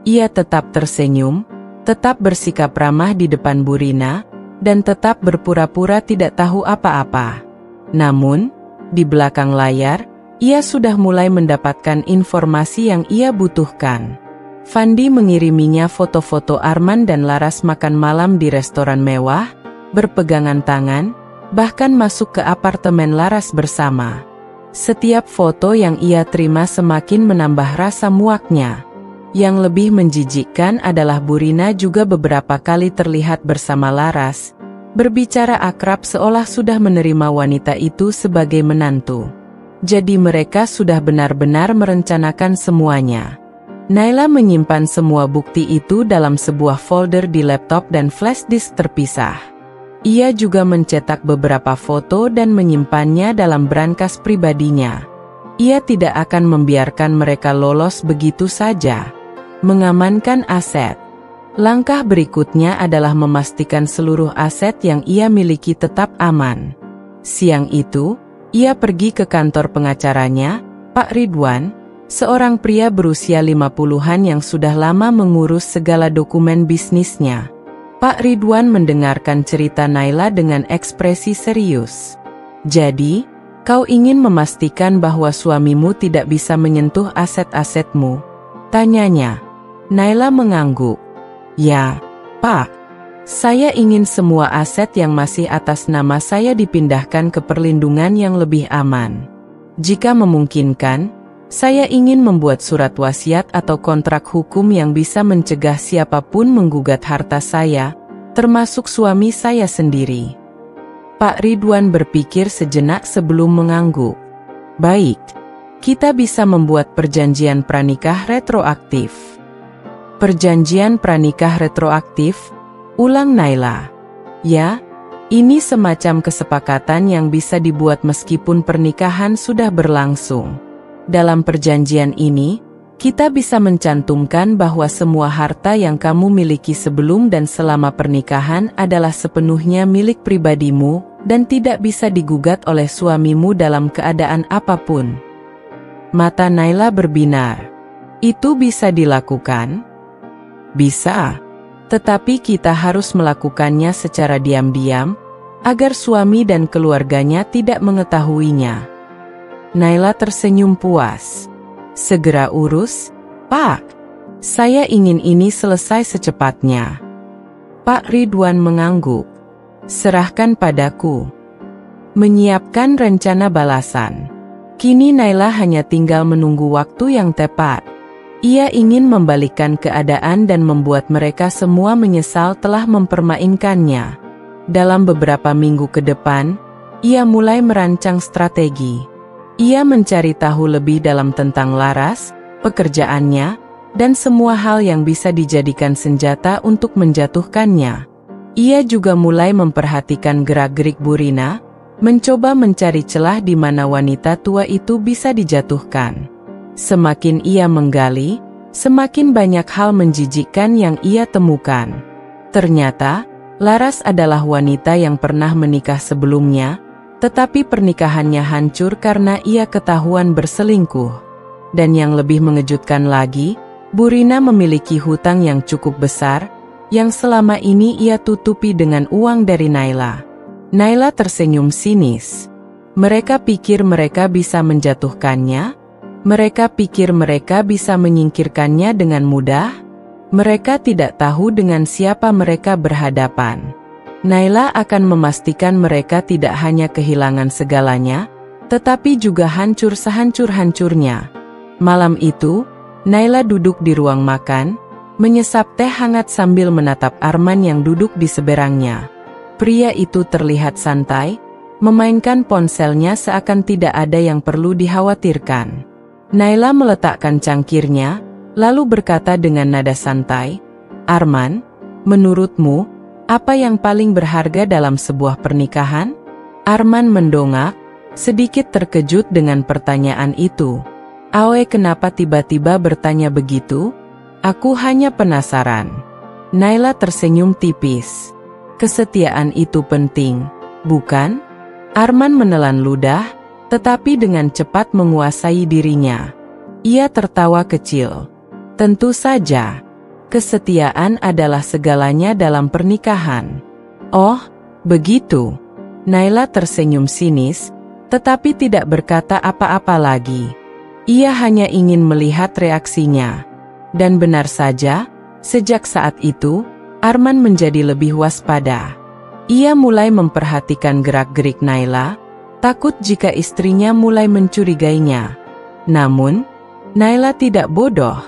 Ia tetap tersenyum, tetap bersikap ramah di depan Bu Rina, dan tetap berpura-pura tidak tahu apa-apa. Namun, di belakang layar, ia sudah mulai mendapatkan informasi yang ia butuhkan. Fandi mengiriminya foto-foto Arman dan Laras makan malam di restoran mewah, berpegangan tangan, bahkan masuk ke apartemen Laras bersama. Setiap foto yang ia terima semakin menambah rasa muaknya. Yang lebih menjijikkan adalah Bu Rina juga beberapa kali terlihat bersama Laras, berbicara akrab seolah sudah menerima wanita itu sebagai menantu. Jadi mereka sudah benar-benar merencanakan semuanya. Naila menyimpan semua bukti itu dalam sebuah folder di laptop dan flash disk terpisah. Ia juga mencetak beberapa foto dan menyimpannya dalam brankas pribadinya. Ia tidak akan membiarkan mereka lolos begitu saja. Mengamankan aset. Langkah berikutnya adalah memastikan seluruh aset yang ia miliki tetap aman. Siang itu, ia pergi ke kantor pengacaranya, Pak Ridwan, seorang pria berusia 50-an yang sudah lama mengurus segala dokumen bisnisnya. Pak Ridwan mendengarkan cerita Naila dengan ekspresi serius. Jadi, kau ingin memastikan bahwa suamimu tidak bisa menyentuh aset-asetmu? Tanyanya. Naila mengangguk. Ya, Pak. Saya ingin semua aset yang masih atas nama saya dipindahkan ke perlindungan yang lebih aman. Jika memungkinkan, saya ingin membuat surat wasiat atau kontrak hukum yang bisa mencegah siapapun menggugat harta saya, termasuk suami saya sendiri. Pak Ridwan berpikir sejenak sebelum mengangguk. Baik, kita bisa membuat perjanjian pranikah retroaktif. Perjanjian pranikah retroaktif, ulang Naila. Ya, ini semacam kesepakatan yang bisa dibuat meskipun pernikahan sudah berlangsung. Dalam perjanjian ini, kita bisa mencantumkan bahwa semua harta yang kamu miliki sebelum dan selama pernikahan adalah sepenuhnya milik pribadimu dan tidak bisa digugat oleh suamimu dalam keadaan apapun. Mata Naila berbinar. Itu bisa dilakukan? Bisa, tetapi kita harus melakukannya secara diam-diam, agar suami dan keluarganya tidak mengetahuinya. Naila tersenyum puas. Segera urus, Pak. Saya ingin ini selesai secepatnya. Pak Ridwan mengangguk. Serahkan padaku. Menyiapkan rencana balasan. Kini Naila hanya tinggal menunggu waktu yang tepat. Ia ingin membalikkan keadaan dan membuat mereka semua menyesal telah mempermainkannya. Dalam beberapa minggu ke depan, ia mulai merancang strategi. Ia mencari tahu lebih dalam tentang Laras, pekerjaannya, dan semua hal yang bisa dijadikan senjata untuk menjatuhkannya. Ia juga mulai memperhatikan gerak-gerik Bu Rina, mencoba mencari celah di mana wanita tua itu bisa dijatuhkan. Semakin ia menggali, semakin banyak hal menjijikkan yang ia temukan. Ternyata, Laras adalah wanita yang pernah menikah sebelumnya, tetapi pernikahannya hancur karena ia ketahuan berselingkuh. Dan yang lebih mengejutkan lagi, Bu Rina memiliki hutang yang cukup besar, yang selama ini ia tutupi dengan uang dari Naila. Naila tersenyum sinis. Mereka pikir mereka bisa menjatuhkannya? Mereka pikir mereka bisa menyingkirkannya dengan mudah? Mereka tidak tahu dengan siapa mereka berhadapan. Naila akan memastikan mereka tidak hanya kehilangan segalanya, tetapi juga hancur sehancur-hancurnya. Malam itu, Naila duduk di ruang makan, menyesap teh hangat sambil menatap Arman yang duduk di seberangnya. Pria itu terlihat santai, memainkan ponselnya seakan tidak ada yang perlu dikhawatirkan. Naila meletakkan cangkirnya, lalu berkata dengan nada santai, Arman, menurutmu, apa yang paling berharga dalam sebuah pernikahan? Arman mendongak, sedikit terkejut dengan pertanyaan itu. Awe, kenapa tiba-tiba bertanya begitu? Aku hanya penasaran. Naila tersenyum tipis. Kesetiaan itu penting, bukan? Arman menelan ludah, tetapi dengan cepat menguasai dirinya. Ia tertawa kecil. Tentu saja, kesetiaan adalah segalanya dalam pernikahan. Oh, begitu. Naila tersenyum sinis, tetapi tidak berkata apa-apa lagi. Ia hanya ingin melihat reaksinya. Dan benar saja, sejak saat itu, Arman menjadi lebih waspada. Ia mulai memperhatikan gerak-gerik Naila, takut jika istrinya mulai mencurigainya. Namun, Naila tidak bodoh.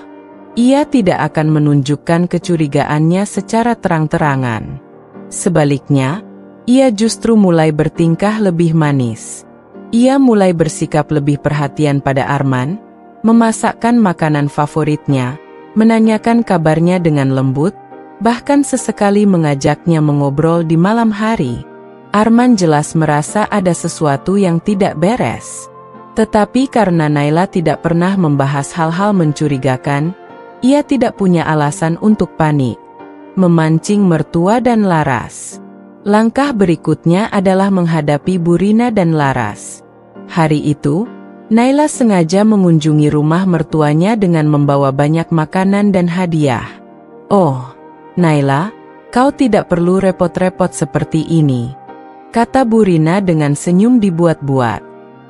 Ia tidak akan menunjukkan kecurigaannya secara terang-terangan. Sebaliknya, ia justru mulai bertingkah lebih manis. Ia mulai bersikap lebih perhatian pada Arman, memasakkan makanan favoritnya, menanyakan kabarnya dengan lembut, bahkan sesekali mengajaknya mengobrol di malam hari. Arman jelas merasa ada sesuatu yang tidak beres. Tetapi karena Naila tidak pernah membahas hal-hal mencurigakan, ia tidak punya alasan untuk panik. Memancing mertua dan Laras. Langkah berikutnya adalah menghadapi Burina dan Laras. Hari itu, Naila sengaja mengunjungi rumah mertuanya dengan membawa banyak makanan dan hadiah. Oh, Naila, kau tidak perlu repot-repot seperti ini, kata Burina dengan senyum dibuat-buat.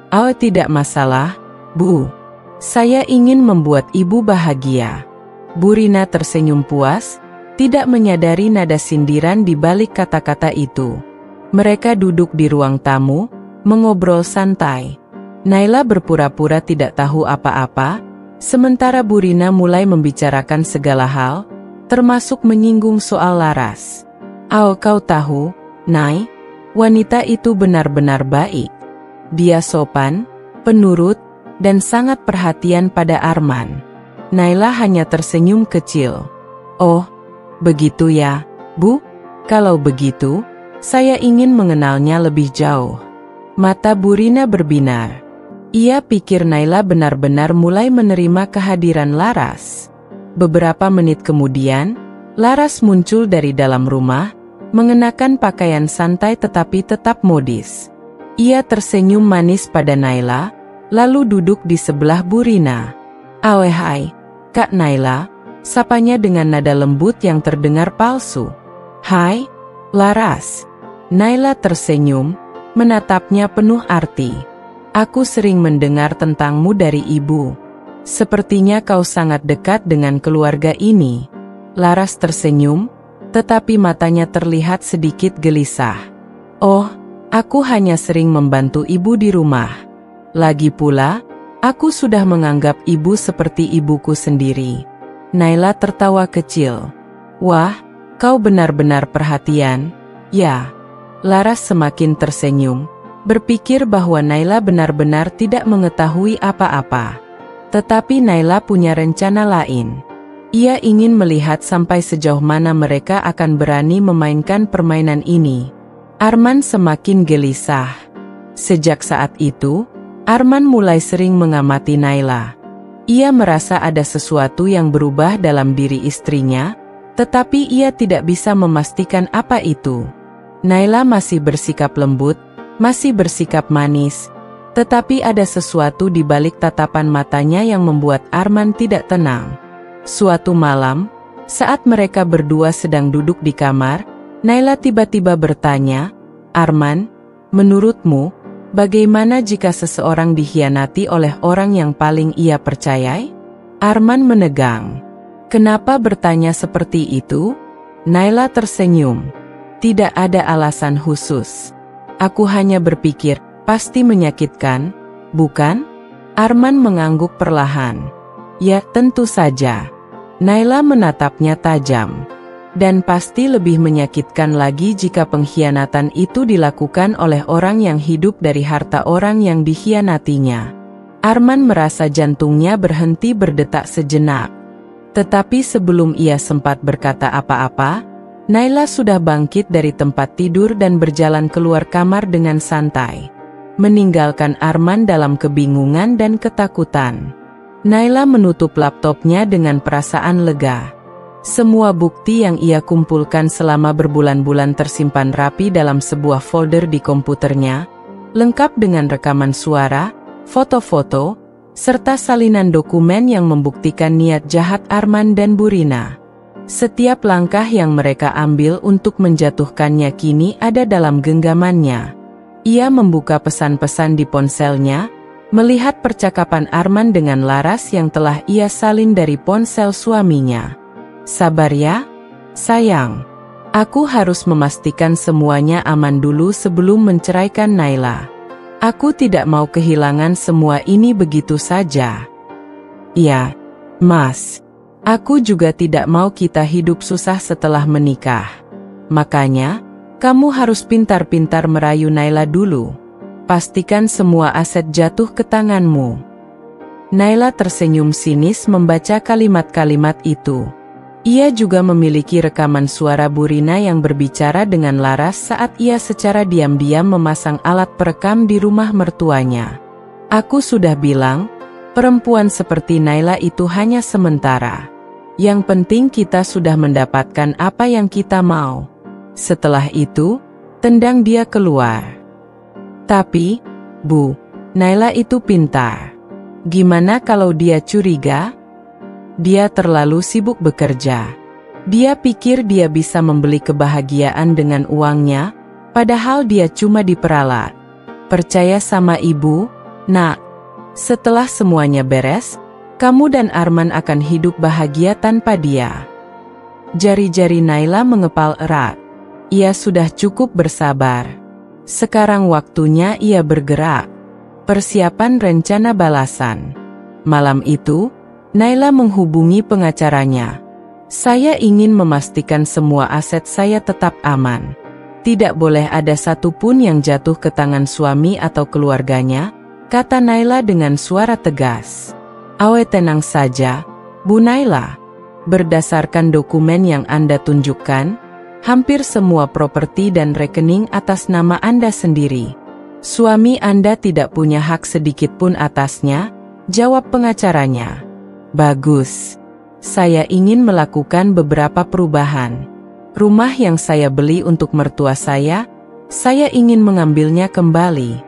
Oh, tidak masalah, Bu. Saya ingin membuat ibu bahagia. Burina tersenyum puas, tidak menyadari nada sindiran di balik kata-kata itu. Mereka duduk di ruang tamu, mengobrol santai. Naila berpura-pura tidak tahu apa-apa, sementara Burina mulai membicarakan segala hal, termasuk menyinggung soal Laras. Oh, kau tahu, Nay, wanita itu benar-benar baik. Dia sopan, penurut, dan sangat perhatian pada Arman. Naila hanya tersenyum kecil. Oh, begitu ya, Bu? Kalau begitu, saya ingin mengenalnya lebih jauh. Mata Burina berbinar. Ia pikir Naila benar-benar mulai menerima kehadiran Laras. Beberapa menit kemudian, Laras muncul dari dalam rumah, mengenakan pakaian santai tetapi tetap modis. Ia tersenyum manis pada Naila, lalu duduk di sebelah Burina. "Awe hai, Kak Naila," sapanya dengan nada lembut yang terdengar palsu. "Hai, Laras." Naila tersenyum, menatapnya penuh arti. "Aku sering mendengar tentangmu dari ibu. Sepertinya kau sangat dekat dengan keluarga ini." Laras tersenyum, tetapi matanya terlihat sedikit gelisah. "Oh, aku hanya sering membantu ibu di rumah. Lagi pula, aku sudah menganggap ibu seperti ibuku sendiri." Naila tertawa kecil. "Wah, kau benar-benar perhatian, ya." Laras semakin tersenyum, berpikir bahwa Naila benar-benar tidak mengetahui apa-apa. Tetapi Naila punya rencana lain. Ia ingin melihat sampai sejauh mana mereka akan berani memainkan permainan ini. Arman semakin gelisah. Sejak saat itu, Arman mulai sering mengamati Naila. Ia merasa ada sesuatu yang berubah dalam diri istrinya, tetapi ia tidak bisa memastikan apa itu. Naila masih bersikap lembut, masih bersikap manis, tetapi ada sesuatu di balik tatapan matanya yang membuat Arman tidak tenang. Suatu malam, saat mereka berdua sedang duduk di kamar, Naila tiba-tiba bertanya, "Arman, menurutmu, bagaimana jika seseorang dikhianati oleh orang yang paling ia percayai?" Arman menegang. "Kenapa bertanya seperti itu?" Naila tersenyum. "Tidak ada alasan khusus. Aku hanya berpikir, pasti menyakitkan, bukan?" Arman mengangguk perlahan. "Ya, tentu saja." Naila menatapnya tajam. "Dan pasti lebih menyakitkan lagi jika pengkhianatan itu dilakukan oleh orang yang hidup dari harta orang yang dikhianatinya." Arman merasa jantungnya berhenti berdetak sejenak. Tetapi sebelum ia sempat berkata apa-apa, Naila sudah bangkit dari tempat tidur dan berjalan keluar kamar dengan santai, meninggalkan Arman dalam kebingungan dan ketakutan. Naila menutup laptopnya dengan perasaan lega. Semua bukti yang ia kumpulkan selama berbulan-bulan tersimpan rapi dalam sebuah folder di komputernya, lengkap dengan rekaman suara, foto-foto, serta salinan dokumen yang membuktikan niat jahat Arman dan Burina. Setiap langkah yang mereka ambil untuk menjatuhkannya kini ada dalam genggamannya. Ia membuka pesan-pesan di ponselnya, melihat percakapan Arman dengan Laras yang telah ia salin dari ponsel suaminya. Sabar ya, sayang. Aku harus memastikan semuanya aman dulu sebelum menceraikan Naila. Aku tidak mau kehilangan semua ini begitu saja. Ya, Mas. Aku juga tidak mau kita hidup susah setelah menikah. Makanya, kamu harus pintar-pintar merayu Naila dulu. Pastikan semua aset jatuh ke tanganmu. Naila tersenyum sinis membaca kalimat-kalimat itu. Ia juga memiliki rekaman suara Burina yang berbicara dengan Laras saat ia secara diam-diam memasang alat perekam di rumah mertuanya. Aku sudah bilang, perempuan seperti Naila itu hanya sementara. Yang penting kita sudah mendapatkan apa yang kita mau. Setelah itu, tendang dia keluar. Tapi, Bu, Naila itu pintar. Gimana kalau dia curiga? Dia terlalu sibuk bekerja. Dia pikir dia bisa membeli kebahagiaan dengan uangnya, padahal dia cuma diperalat. Percaya sama ibu, Nak. Setelah semuanya beres, kamu dan Arman akan hidup bahagia tanpa dia. Jari-jari Naila mengepal erat. Ia sudah cukup bersabar. Sekarang waktunya ia bergerak. Persiapan rencana balasan. Malam itu, Naila menghubungi pengacaranya. Saya ingin memastikan semua aset saya tetap aman. Tidak boleh ada satupun yang jatuh ke tangan suami atau keluarganya, kata Naila dengan suara tegas. Awe tenang saja, Bu Naila. Berdasarkan dokumen yang Anda tunjukkan, hampir semua properti dan rekening atas nama Anda sendiri. Suami Anda tidak punya hak sedikit pun atasnya, jawab pengacaranya. Bagus. Saya ingin melakukan beberapa perubahan. Rumah yang saya beli untuk mertua saya ingin mengambilnya kembali.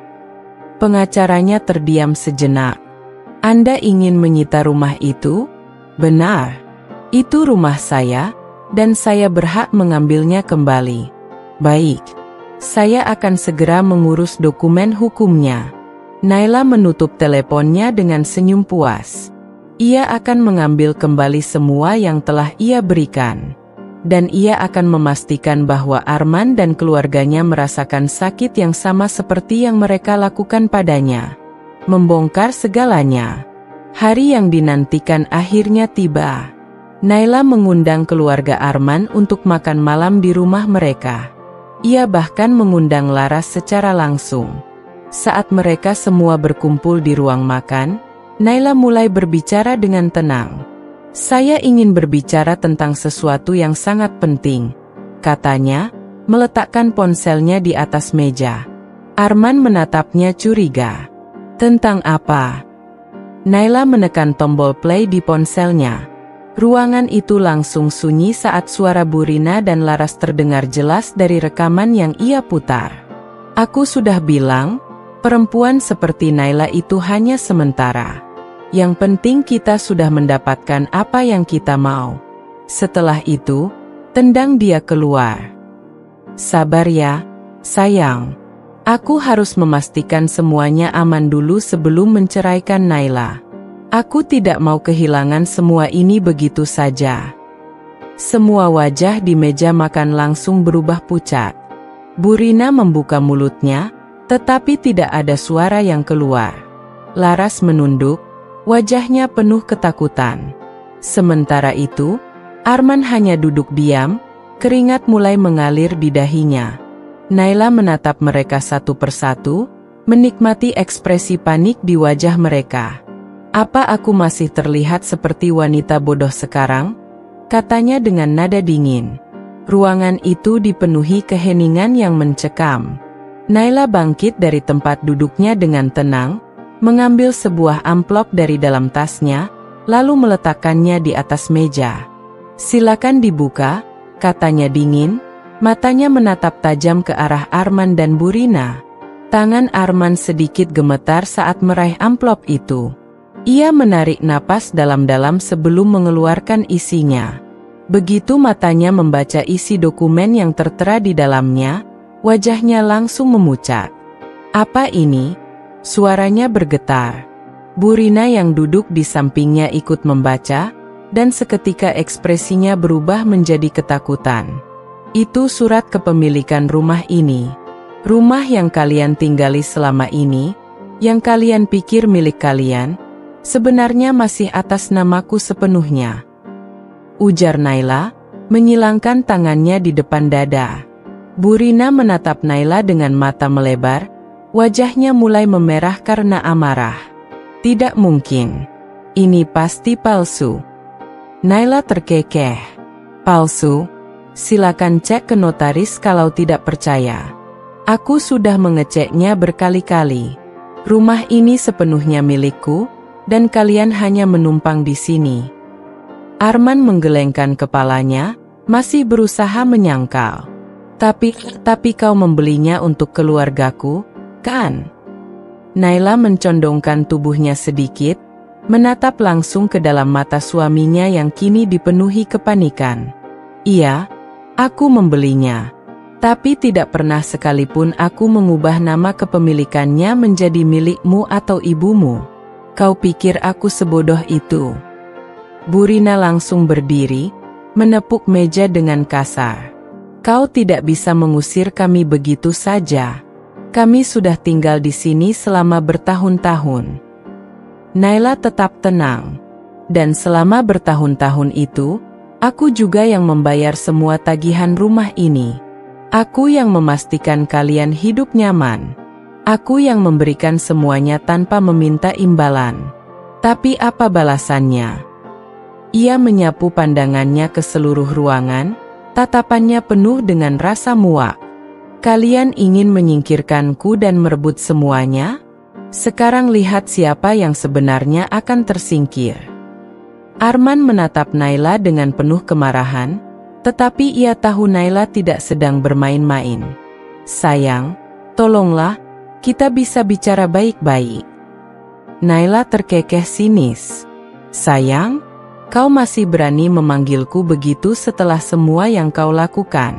Pengacaranya terdiam sejenak. Anda ingin menyita rumah itu? Benar. Itu rumah saya, dan saya berhak mengambilnya kembali. Baik. Saya akan segera mengurus dokumen hukumnya. Naila menutup teleponnya dengan senyum puas. Ia akan mengambil kembali semua yang telah ia berikan. Dan ia akan memastikan bahwa Arman dan keluarganya merasakan sakit yang sama seperti yang mereka lakukan padanya. Membongkar segalanya. Hari yang dinantikan akhirnya tiba. Naila mengundang keluarga Arman untuk makan malam di rumah mereka. Ia bahkan mengundang Laras secara langsung. Saat mereka semua berkumpul di ruang makan, Naila mulai berbicara dengan tenang. Saya ingin berbicara tentang sesuatu yang sangat penting, katanya, meletakkan ponselnya di atas meja. Arman menatapnya curiga. Tentang apa? Naila menekan tombol play di ponselnya. Ruangan itu langsung sunyi saat suara Burina dan Laras terdengar jelas dari rekaman yang ia putar. Aku sudah bilang, perempuan seperti Naila itu hanya sementara. Yang penting kita sudah mendapatkan apa yang kita mau. Setelah itu, tendang dia keluar. Sabar ya, sayang. Aku harus memastikan semuanya aman dulu sebelum menceraikan Naila. Aku tidak mau kehilangan semua ini begitu saja. Semua wajah di meja makan langsung berubah pucat. Burina membuka mulutnya, tetapi tidak ada suara yang keluar. Laras menunduk. Wajahnya penuh ketakutan. Sementara itu, Arman hanya duduk diam, keringat mulai mengalir di dahinya. Naila menatap mereka satu persatu, menikmati ekspresi panik di wajah mereka. Apa aku masih terlihat seperti wanita bodoh sekarang? Katanya dengan nada dingin. Ruangan itu dipenuhi keheningan yang mencekam. Naila bangkit dari tempat duduknya dengan tenang, mengambil sebuah amplop dari dalam tasnya, lalu meletakkannya di atas meja. Silakan dibuka, katanya dingin, matanya menatap tajam ke arah Arman dan Burina. Tangan Arman sedikit gemetar saat meraih amplop itu. Ia menarik napas dalam-dalam sebelum mengeluarkan isinya. Begitu matanya membaca isi dokumen yang tertera di dalamnya, wajahnya langsung memucat. Apa ini? Suaranya bergetar. Burina yang duduk di sampingnya ikut membaca, dan seketika ekspresinya berubah menjadi ketakutan. Itu surat kepemilikan rumah ini. Rumah yang kalian tinggali selama ini, yang kalian pikir milik kalian, sebenarnya masih atas namaku sepenuhnya. Ujar Naila, menyilangkan tangannya di depan dada. Burina menatap Naila dengan mata melebar, wajahnya mulai memerah karena amarah. Tidak mungkin. Ini pasti palsu. Naila terkekeh. Palsu? Silakan cek ke notaris kalau tidak percaya. Aku sudah mengeceknya berkali-kali. Rumah ini sepenuhnya milikku, dan kalian hanya menumpang di sini. Arman menggelengkan kepalanya, masih berusaha menyangkal. Tapi kau membelinya untuk keluargaku, kan? Naila mencondongkan tubuhnya sedikit, menatap langsung ke dalam mata suaminya yang kini dipenuhi kepanikan. Iya, aku membelinya. Tapi tidak pernah sekalipun aku mengubah nama kepemilikannya menjadi milikmu atau ibumu. Kau pikir aku sebodoh itu? Burina langsung berdiri, menepuk meja dengan kasar. Kau tidak bisa mengusir kami begitu saja. Kami sudah tinggal di sini selama bertahun-tahun. Naila tetap tenang. Dan selama bertahun-tahun itu, aku juga yang membayar semua tagihan rumah ini. Aku yang memastikan kalian hidup nyaman. Aku yang memberikan semuanya tanpa meminta imbalan. Tapi apa balasannya? Ia menyapu pandangannya ke seluruh ruangan, tatapannya penuh dengan rasa muak. Kalian ingin menyingkirkanku dan merebut semuanya? Sekarang lihat siapa yang sebenarnya akan tersingkir. Arman menatap Naila dengan penuh kemarahan, tetapi ia tahu Naila tidak sedang bermain-main. Sayang, tolonglah. Kita bisa bicara baik-baik. Naila terkekeh sinis. Sayang, kau masih berani memanggilku begitu setelah semua yang kau lakukan.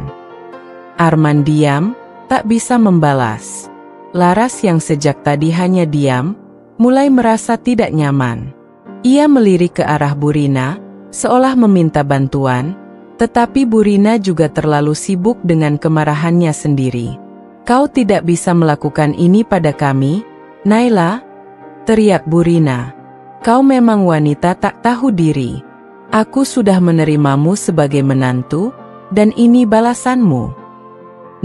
Arman diam, tak bisa membalas. Laras yang sejak tadi hanya diam, mulai merasa tidak nyaman. Ia melirik ke arah Burina, seolah meminta bantuan, tetapi Burina juga terlalu sibuk dengan kemarahannya sendiri. Kau tidak bisa melakukan ini pada kami, Naila, teriak Burina. Kau memang wanita tak tahu diri. Aku sudah menerimamu sebagai menantu, dan ini balasanmu.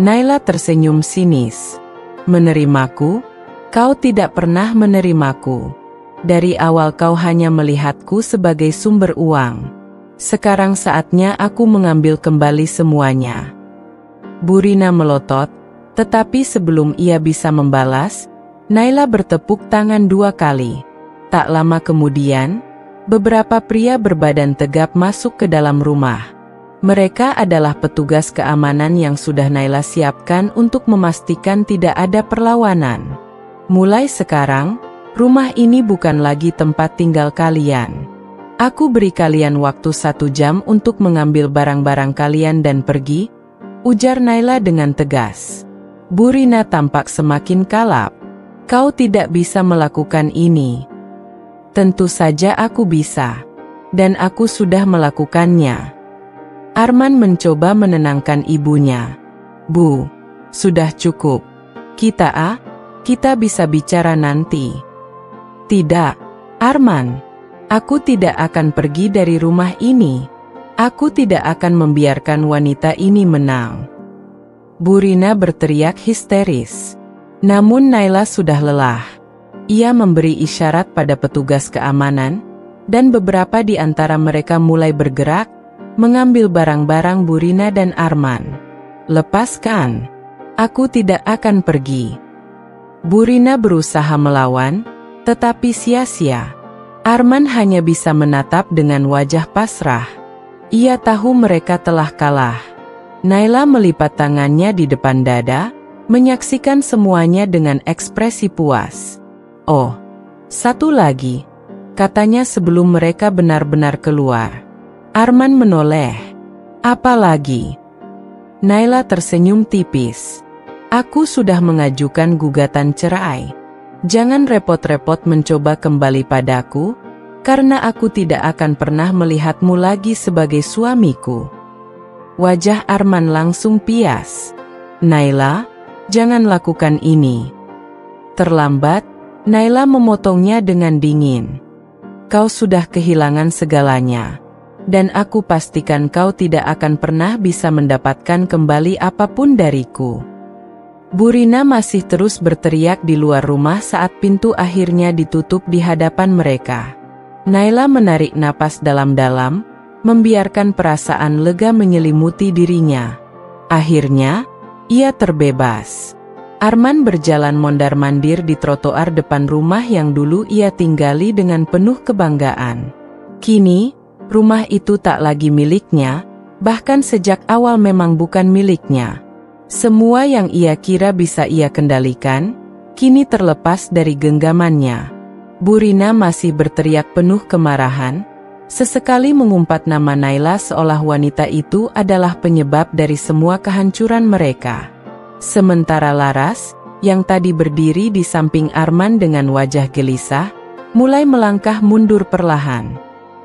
Naila tersenyum sinis. Menerimaku? Kau tidak pernah menerimaku. Dari awal kau hanya melihatku sebagai sumber uang. Sekarang saatnya aku mengambil kembali semuanya. Burina melotot. Tetapi sebelum ia bisa membalas, Naila bertepuk tangan 2 kali. Tak lama kemudian, beberapa pria berbadan tegap masuk ke dalam rumah. Mereka adalah petugas keamanan yang sudah Naila siapkan untuk memastikan tidak ada perlawanan. Mulai sekarang, rumah ini bukan lagi tempat tinggal kalian. Aku beri kalian waktu 1 jam untuk mengambil barang-barang kalian dan pergi, ujar Naila dengan tegas. Burina tampak semakin kalap. Kau tidak bisa melakukan ini. Tentu saja aku bisa. Dan aku sudah melakukannya. Arman mencoba menenangkan ibunya. Bu, sudah cukup. Kita bisa bicara nanti. Tidak, Arman. Aku tidak akan pergi dari rumah ini. Aku tidak akan membiarkan wanita ini menang. Burina berteriak histeris. Namun Naila sudah lelah. Ia memberi isyarat pada petugas keamanan, dan beberapa di antara mereka mulai bergerak, mengambil barang-barang Burina dan Arman. "Lepaskan! Aku tidak akan pergi." Burina berusaha melawan, tetapi sia-sia. Arman hanya bisa menatap dengan wajah pasrah. Ia tahu mereka telah kalah. Naila melipat tangannya di depan dada, menyaksikan semuanya dengan ekspresi puas. "Oh, satu lagi," katanya sebelum mereka benar-benar keluar. Arman menoleh. "Apa lagi?" Naila tersenyum tipis. "Aku sudah mengajukan gugatan cerai. Jangan repot-repot mencoba kembali padaku, karena aku tidak akan pernah melihatmu lagi sebagai suamiku." Wajah Arman langsung pias. "Naila, jangan lakukan ini." Terlambat, Naila memotongnya dengan dingin. "Kau sudah kehilangan segalanya. Dan aku pastikan kau tidak akan pernah bisa mendapatkan kembali apapun dariku." Burina masih terus berteriak di luar rumah saat pintu akhirnya ditutup di hadapan mereka. Naila menarik napas dalam-dalam, membiarkan perasaan lega menyelimuti dirinya. Akhirnya, ia terbebas. Arman berjalan mondar-mandir di trotoar depan rumah yang dulu ia tinggali dengan penuh kebanggaan. Kini, rumah itu tak lagi miliknya, bahkan sejak awal memang bukan miliknya. Semua yang ia kira bisa ia kendalikan, kini terlepas dari genggamannya. Burina masih berteriak penuh kemarahan, sesekali mengumpat nama Naila seolah wanita itu adalah penyebab dari semua kehancuran mereka. Sementara Laras, yang tadi berdiri di samping Arman dengan wajah gelisah, mulai melangkah mundur perlahan.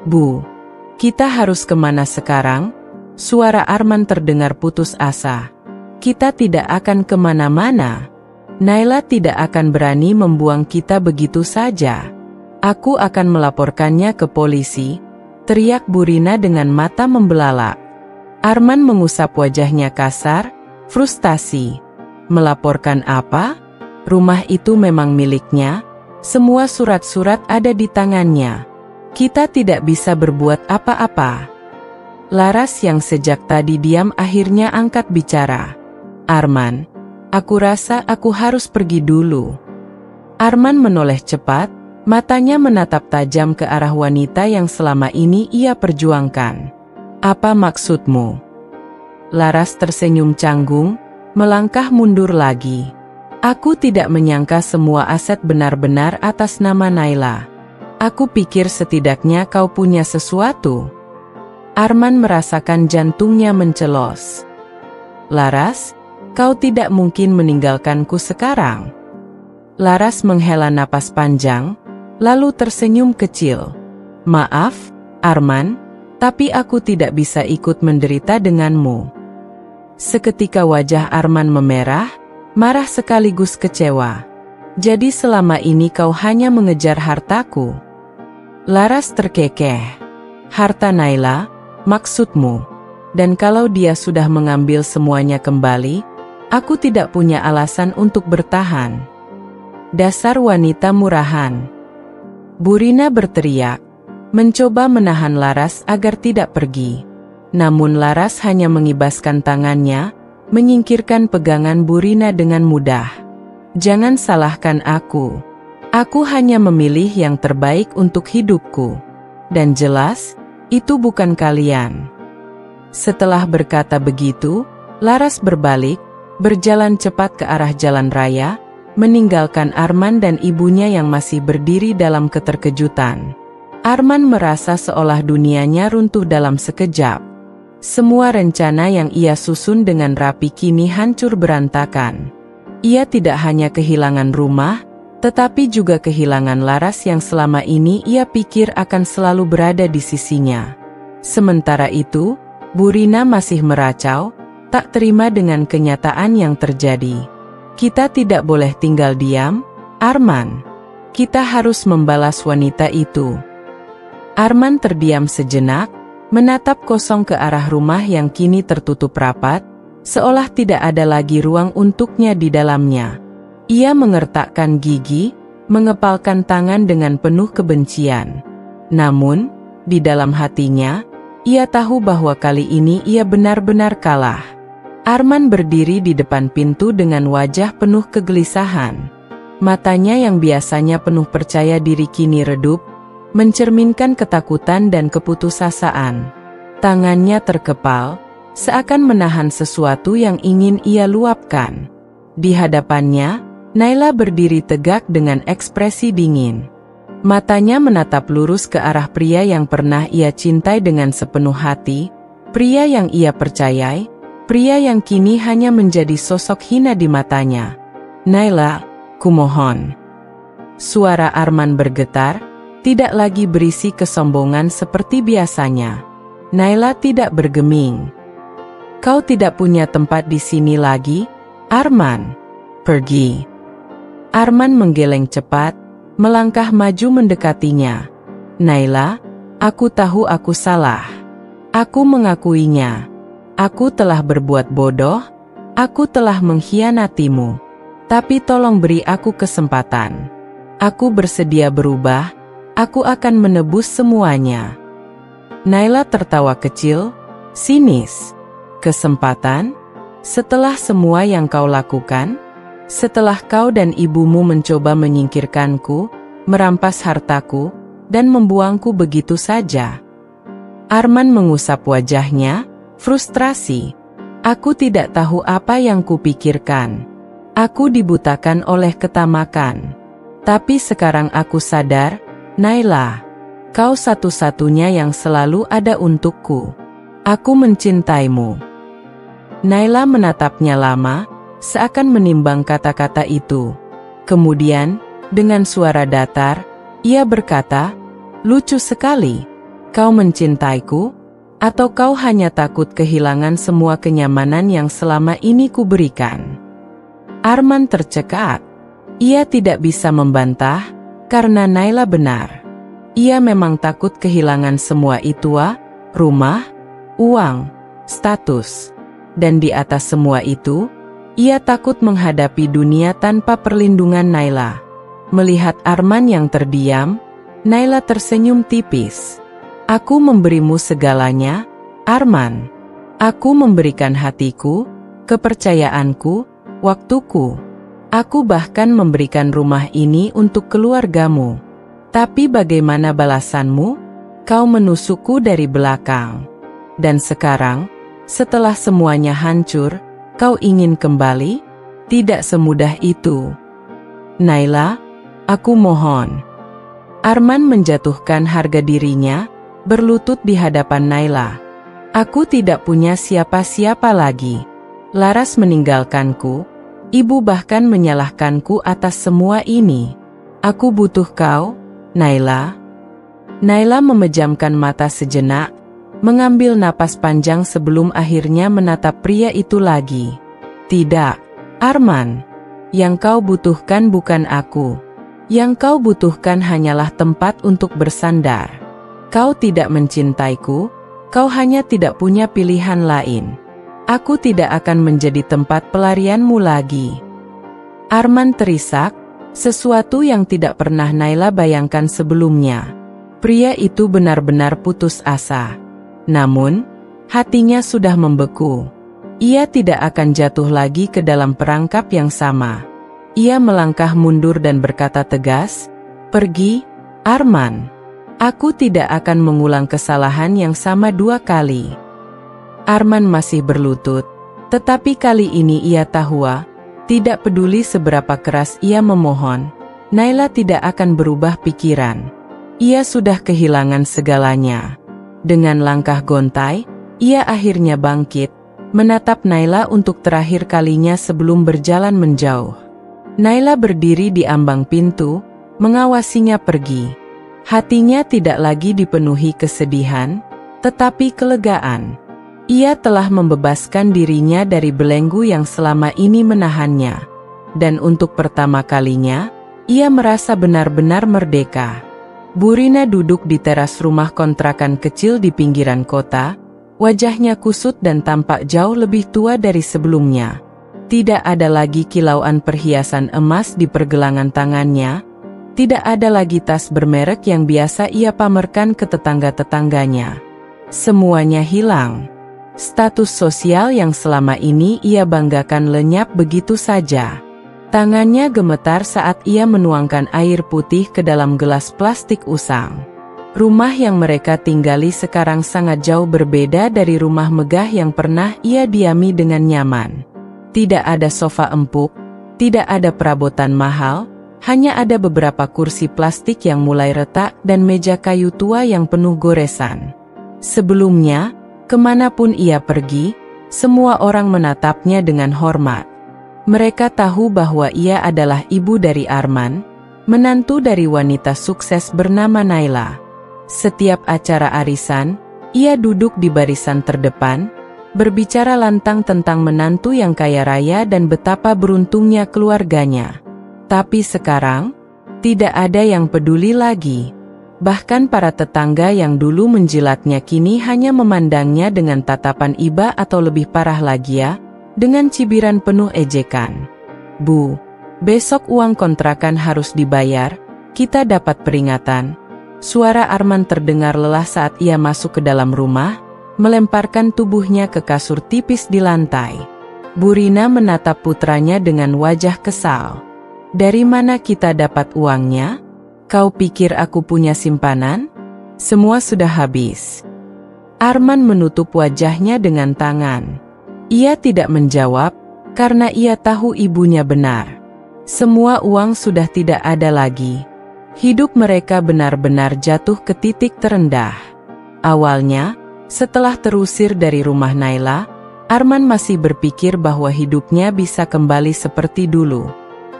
"Bu, kita harus kemana sekarang?" Suara Arman terdengar putus asa. "Kita tidak akan kemana-mana. Naila tidak akan berani membuang kita begitu saja. Aku akan melaporkannya ke polisi," teriak Burina dengan mata membelalak. Arman mengusap wajahnya kasar, frustasi. "Melaporkan apa? Rumah itu memang miliknya, semua surat-surat ada di tangannya. Kita tidak bisa berbuat apa-apa." Laras yang sejak tadi diam akhirnya angkat bicara. "Arman, aku rasa aku harus pergi dulu." Arman menoleh cepat, matanya menatap tajam ke arah wanita yang selama ini ia perjuangkan. "Apa maksudmu?" Laras tersenyum canggung, melangkah mundur lagi. "Aku tidak menyangka semua aset benar-benar atas nama Naila. Aku pikir setidaknya kau punya sesuatu." Arman merasakan jantungnya mencelos. "Laras, kau tidak mungkin meninggalkanku sekarang." Laras menghela napas panjang, lalu tersenyum kecil. "Maaf, Arman, tapi aku tidak bisa ikut menderita denganmu." Seketika wajah Arman memerah, marah sekaligus kecewa. "Jadi selama ini kau hanya mengejar hartaku?" Laras terkekeh. "Harta Naila, maksudmu? Dan kalau dia sudah mengambil semuanya kembali, aku tidak punya alasan untuk bertahan." "Dasar wanita murahan!" Burina berteriak, mencoba menahan Laras agar tidak pergi. Namun Laras hanya mengibaskan tangannya, menyingkirkan pegangan Burina dengan mudah. "Jangan salahkan aku. Aku hanya memilih yang terbaik untuk hidupku. Dan jelas, itu bukan kalian." Setelah berkata begitu, Laras berbalik, berjalan cepat ke arah jalan raya, meninggalkan Arman dan ibunya yang masih berdiri dalam keterkejutan. Arman merasa seolah dunianya runtuh dalam sekejap. Semua rencana yang ia susun dengan rapi kini hancur berantakan. Ia tidak hanya kehilangan rumah, tetapi juga kehilangan Laras yang selama ini ia pikir akan selalu berada di sisinya. Sementara itu, Burina masih meracau, tak terima dengan kenyataan yang terjadi. "Kita tidak boleh tinggal diam, Arman. Kita harus membalas wanita itu." Arman terdiam sejenak, menatap kosong ke arah rumah yang kini tertutup rapat, seolah tidak ada lagi ruang untuknya di dalamnya. Ia mengertakkan gigi, mengepalkan tangan dengan penuh kebencian. Namun, di dalam hatinya, ia tahu bahwa kali ini ia benar-benar kalah. Arman berdiri di depan pintu dengan wajah penuh kegelisahan. Matanya yang biasanya penuh percaya diri kini redup, mencerminkan ketakutan dan keputusasaan. Tangannya terkepal, seakan menahan sesuatu yang ingin ia luapkan. Di hadapannya, Naila berdiri tegak dengan ekspresi dingin. Matanya menatap lurus ke arah pria yang pernah ia cintai dengan sepenuh hati, pria yang ia percayai, pria yang kini hanya menjadi sosok hina di matanya. "Naila, kumohon." Suara Arman bergetar, tidak lagi berisi kesombongan seperti biasanya. Naila tidak bergeming. "Kau tidak punya tempat di sini lagi, Arman. Pergi." Arman menggeleng cepat, melangkah maju mendekatinya. "Naila, aku tahu aku salah. Aku mengakuinya. Aku telah berbuat bodoh, aku telah mengkhianatimu. Tapi tolong beri aku kesempatan. Aku bersedia berubah, aku akan menebus semuanya." Naila tertawa kecil, sinis. "Kesempatan? Setelah semua yang kau lakukan? Setelah kau dan ibumu mencoba menyingkirkanku, merampas hartaku, dan membuangku begitu saja?" Arman mengusap wajahnya, frustrasi. "Aku tidak tahu apa yang kupikirkan. Aku dibutakan oleh ketamakan. Tapi sekarang aku sadar, Naila, kau satu-satunya yang selalu ada untukku. Aku mencintaimu." Naila menatapnya lama, seakan menimbang kata-kata itu. Kemudian, dengan suara datar, ia berkata, "Lucu sekali. Kau mencintaiku? Atau kau hanya takut kehilangan semua kenyamanan yang selama ini kuberikan?" Arman tercekat. Ia tidak bisa membantah, karena Naila benar. Ia memang takut kehilangan semua itu, rumah, uang, status. Dan di atas semua itu, ia takut menghadapi dunia tanpa perlindungan Naila. Melihat Arman yang terdiam, Naila tersenyum tipis. "Aku memberimu segalanya, Arman. Aku memberikan hatiku, kepercayaanku, waktuku. Aku bahkan memberikan rumah ini untuk keluargamu. Tapi bagaimana balasanmu? Kau menusukku dari belakang. Dan sekarang, setelah semuanya hancur, kau ingin kembali? Tidak semudah itu. Naila, aku mohon." Arman menjatuhkan harga dirinya, berlutut di hadapan Naila. "Aku tidak punya siapa-siapa lagi. Laras meninggalkanku, ibu bahkan menyalahkanku atas semua ini. Aku butuh kau, Naila." Naila memejamkan mata sejenak, mengambil napas panjang sebelum akhirnya menatap pria itu lagi. "Tidak, Arman. Yang kau butuhkan bukan aku. Yang kau butuhkan hanyalah tempat untuk bersandar. Kau tidak mencintaiku, kau hanya tidak punya pilihan lain. Aku tidak akan menjadi tempat pelarianmu lagi." Arman terisak, sesuatu yang tidak pernah Naila bayangkan sebelumnya. Pria itu benar-benar putus asa. Namun, hatinya sudah membeku. Ia tidak akan jatuh lagi ke dalam perangkap yang sama. Ia melangkah mundur dan berkata tegas, "Pergi, Arman. Aku tidak akan mengulang kesalahan yang sama 2 kali." Arman masih berlutut, tetapi kali ini ia tahu, tidak peduli seberapa keras ia memohon, Naila tidak akan berubah pikiran. Ia sudah kehilangan segalanya. Dengan langkah gontai, ia akhirnya bangkit, menatap Naila untuk terakhir kalinya sebelum berjalan menjauh. Naila berdiri di ambang pintu, mengawasinya pergi. Hatinya tidak lagi dipenuhi kesedihan, tetapi kelegaan. Ia telah membebaskan dirinya dari belenggu yang selama ini menahannya. Dan untuk pertama kalinya, ia merasa benar-benar merdeka. Burina duduk di teras rumah kontrakan kecil di pinggiran kota, wajahnya kusut dan tampak jauh lebih tua dari sebelumnya. Tidak ada lagi kilauan perhiasan emas di pergelangan tangannya, Tidak ada lagi tas bermerek yang biasa ia pamerkan ke tetangga-tetangganya. Semuanya hilang. Status sosial yang selama ini ia banggakan lenyap begitu saja. Tangannya gemetar saat ia menuangkan air putih ke dalam gelas plastik usang. Rumah yang mereka tinggali sekarang sangat jauh berbeda dari rumah megah yang pernah ia diami dengan nyaman. Tidak ada sofa empuk, tidak ada perabotan mahal, hanya ada beberapa kursi plastik yang mulai retak dan meja kayu tua yang penuh goresan. Sebelumnya, kemanapun ia pergi, semua orang menatapnya dengan hormat. Mereka tahu bahwa ia adalah ibu dari Arman, menantu dari wanita sukses bernama Naila. Setiap acara arisan, ia duduk di barisan terdepan, berbicara lantang tentang menantu yang kaya raya dan betapa beruntungnya keluarganya. Tapi sekarang, tidak ada yang peduli lagi. Bahkan para tetangga yang dulu menjilatnya kini hanya memandangnya dengan tatapan iba atau lebih parah lagi ya, dengan cibiran penuh ejekan. Bu, besok uang kontrakan harus dibayar, kita dapat peringatan. Suara Arman terdengar lelah saat ia masuk ke dalam rumah, melemparkan tubuhnya ke kasur tipis di lantai. Bu Rina menatap putranya dengan wajah kesal. Dari mana kita dapat uangnya? Kau pikir aku punya simpanan? Semua sudah habis. Arman menutup wajahnya dengan tangan. Ia tidak menjawab, karena ia tahu ibunya benar. Semua uang sudah tidak ada lagi. Hidup mereka benar-benar jatuh ke titik terendah. Awalnya, setelah terusir dari rumah Naila, Arman masih berpikir bahwa hidupnya bisa kembali seperti dulu.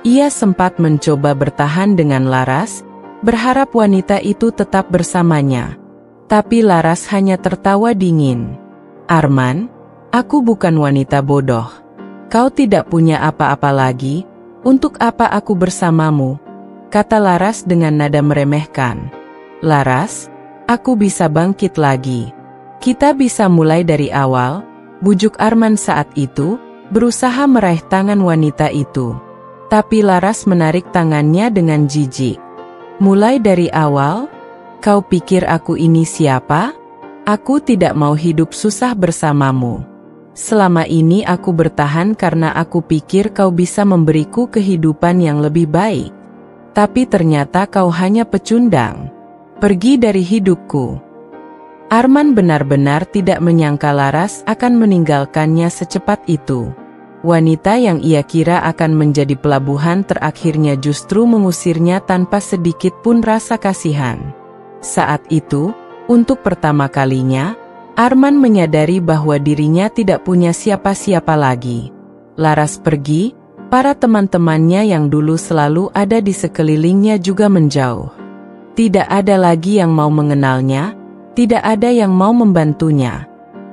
Ia sempat mencoba bertahan dengan Laras, berharap wanita itu tetap bersamanya. Tapi Laras hanya tertawa dingin. Arman, aku bukan wanita bodoh. Kau tidak punya apa-apa lagi, untuk apa aku bersamamu? Kata Laras dengan nada meremehkan. Laras, aku bisa bangkit lagi. Kita bisa mulai dari awal, bujuk Arman saat itu, berusaha meraih tangan wanita itu. Tapi Laras menarik tangannya dengan jijik. Mulai dari awal? Kau pikir aku ini siapa? Aku tidak mau hidup susah bersamamu. Selama ini aku bertahan karena aku pikir kau bisa memberiku kehidupan yang lebih baik. Tapi ternyata kau hanya pecundang. Pergi dari hidupku. Arman benar-benar tidak menyangka Laras akan meninggalkannya secepat itu. Wanita yang ia kira akan menjadi pelabuhan terakhirnya justru mengusirnya tanpa sedikit pun rasa kasihan. Saat itu, untuk pertama kalinya, Arman menyadari bahwa dirinya tidak punya siapa-siapa lagi. Laras pergi, para teman-temannya yang dulu selalu ada di sekelilingnya juga menjauh. Tidak ada lagi yang mau mengenalnya, tidak ada yang mau membantunya.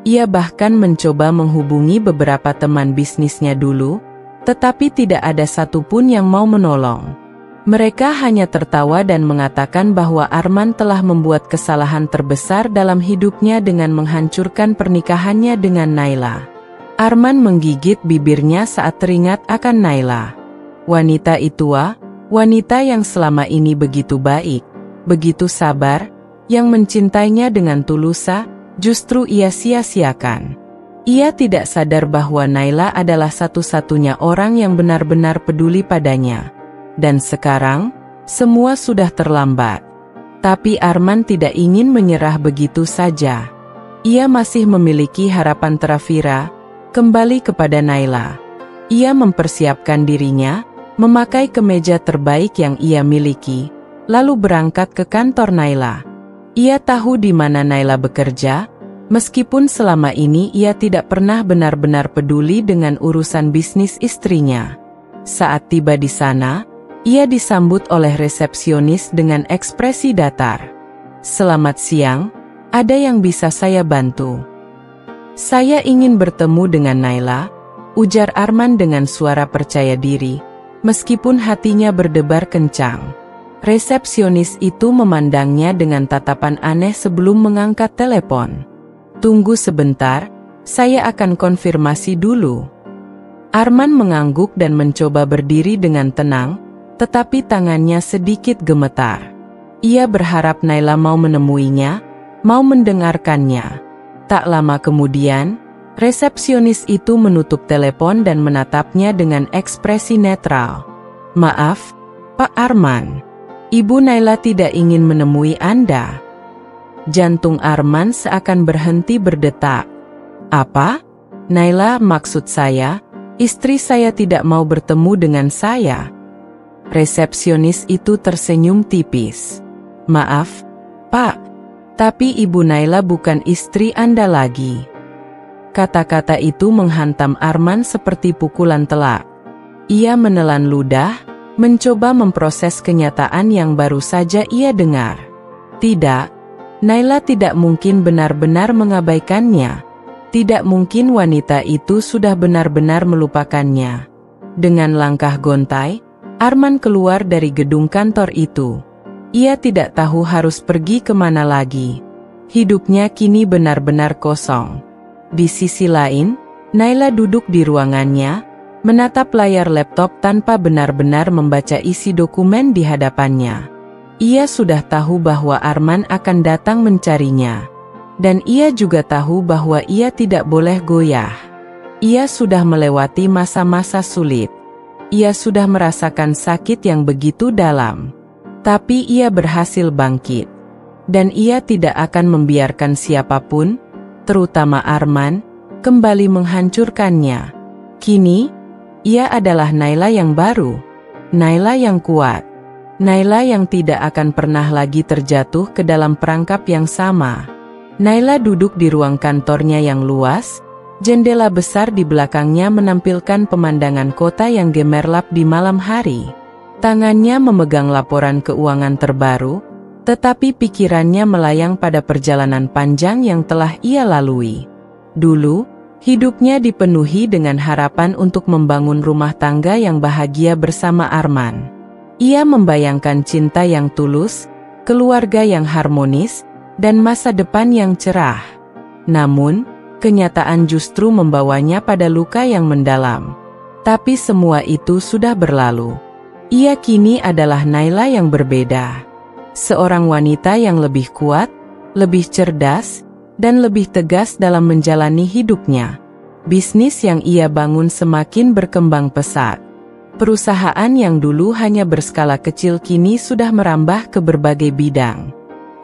Ia bahkan mencoba menghubungi beberapa teman bisnisnya dulu, tetapi tidak ada satupun yang mau menolong. Mereka hanya tertawa dan mengatakan bahwa Arman telah membuat kesalahan terbesar dalam hidupnya dengan menghancurkan pernikahannya dengan Naila. Arman menggigit bibirnya saat teringat akan Naila. Wanita itu, wanita yang selama ini begitu baik, begitu sabar, yang mencintainya dengan tulus, justru ia sia-siakan. Ia tidak sadar bahwa Naila adalah satu-satunya orang yang benar-benar peduli padanya. Dan sekarang, semua sudah terlambat. Tapi Arman tidak ingin menyerah begitu saja. Ia masih memiliki harapan Trafira, kembali kepada Naila. Ia mempersiapkan dirinya, memakai kemeja terbaik yang ia miliki, lalu berangkat ke kantor Naila. Ia tahu di mana Naila bekerja, meskipun selama ini ia tidak pernah benar-benar peduli dengan urusan bisnis istrinya. Saat tiba di sana, ia disambut oleh resepsionis dengan ekspresi datar. "Selamat siang, ada yang bisa saya bantu?" "Saya ingin bertemu dengan Naila," ujar Arman dengan suara percaya diri, meskipun hatinya berdebar kencang. Resepsionis itu memandangnya dengan tatapan aneh sebelum mengangkat telepon. "Tunggu sebentar, saya akan konfirmasi dulu." Arman mengangguk dan mencoba berdiri dengan tenang, tetapi tangannya sedikit gemetar. Ia berharap Naila mau menemuinya, mau mendengarkannya. Tak lama kemudian, resepsionis itu menutup telepon dan menatapnya dengan ekspresi netral. "Maaf, Pak Arman. Ibu Naila tidak ingin menemui Anda." Jantung Arman seakan berhenti berdetak. "Apa? Naila, maksud saya, istri saya tidak mau bertemu dengan saya." Resepsionis itu tersenyum tipis. "Maaf, Pak, tapi Ibu Naila bukan istri Anda lagi." Kata-kata itu menghantam Arman seperti pukulan telak. Ia menelan ludah, mencoba memproses kenyataan yang baru saja ia dengar. Tidak, Naila tidak mungkin benar-benar mengabaikannya. Tidak mungkin wanita itu sudah benar-benar melupakannya. Dengan langkah gontai, Arman keluar dari gedung kantor itu. Ia tidak tahu harus pergi kemana lagi. Hidupnya kini benar-benar kosong. Di sisi lain, Naila duduk di ruangannya, menatap layar laptop tanpa benar-benar membaca isi dokumen di hadapannya. Ia sudah tahu bahwa Arman akan datang mencarinya. Dan ia juga tahu bahwa ia tidak boleh goyah. Ia sudah melewati masa-masa sulit. Ia sudah merasakan sakit yang begitu dalam. Tapi ia berhasil bangkit. Dan ia tidak akan membiarkan siapapun, terutama Arman, kembali menghancurkannya. Kini, ia adalah Naila yang baru. Naila yang kuat. Naila yang tidak akan pernah lagi terjatuh ke dalam perangkap yang sama. Naila duduk di ruang kantornya yang luas. Jendela besar di belakangnya menampilkan pemandangan kota yang gemerlap di malam hari. Tangannya memegang laporan keuangan terbaru, tetapi pikirannya melayang pada perjalanan panjang yang telah ia lalui. Dulu, hidupnya dipenuhi dengan harapan untuk membangun rumah tangga yang bahagia bersama Arman. Ia membayangkan cinta yang tulus, keluarga yang harmonis, dan masa depan yang cerah. Namun, kenyataan justru membawanya pada luka yang mendalam. Tapi semua itu sudah berlalu. Ia kini adalah Naila yang berbeda. Seorang wanita yang lebih kuat, lebih cerdas, dan lebih tegas dalam menjalani hidupnya. Bisnis yang ia bangun semakin berkembang pesat. Perusahaan yang dulu hanya berskala kecil kini sudah merambah ke berbagai bidang.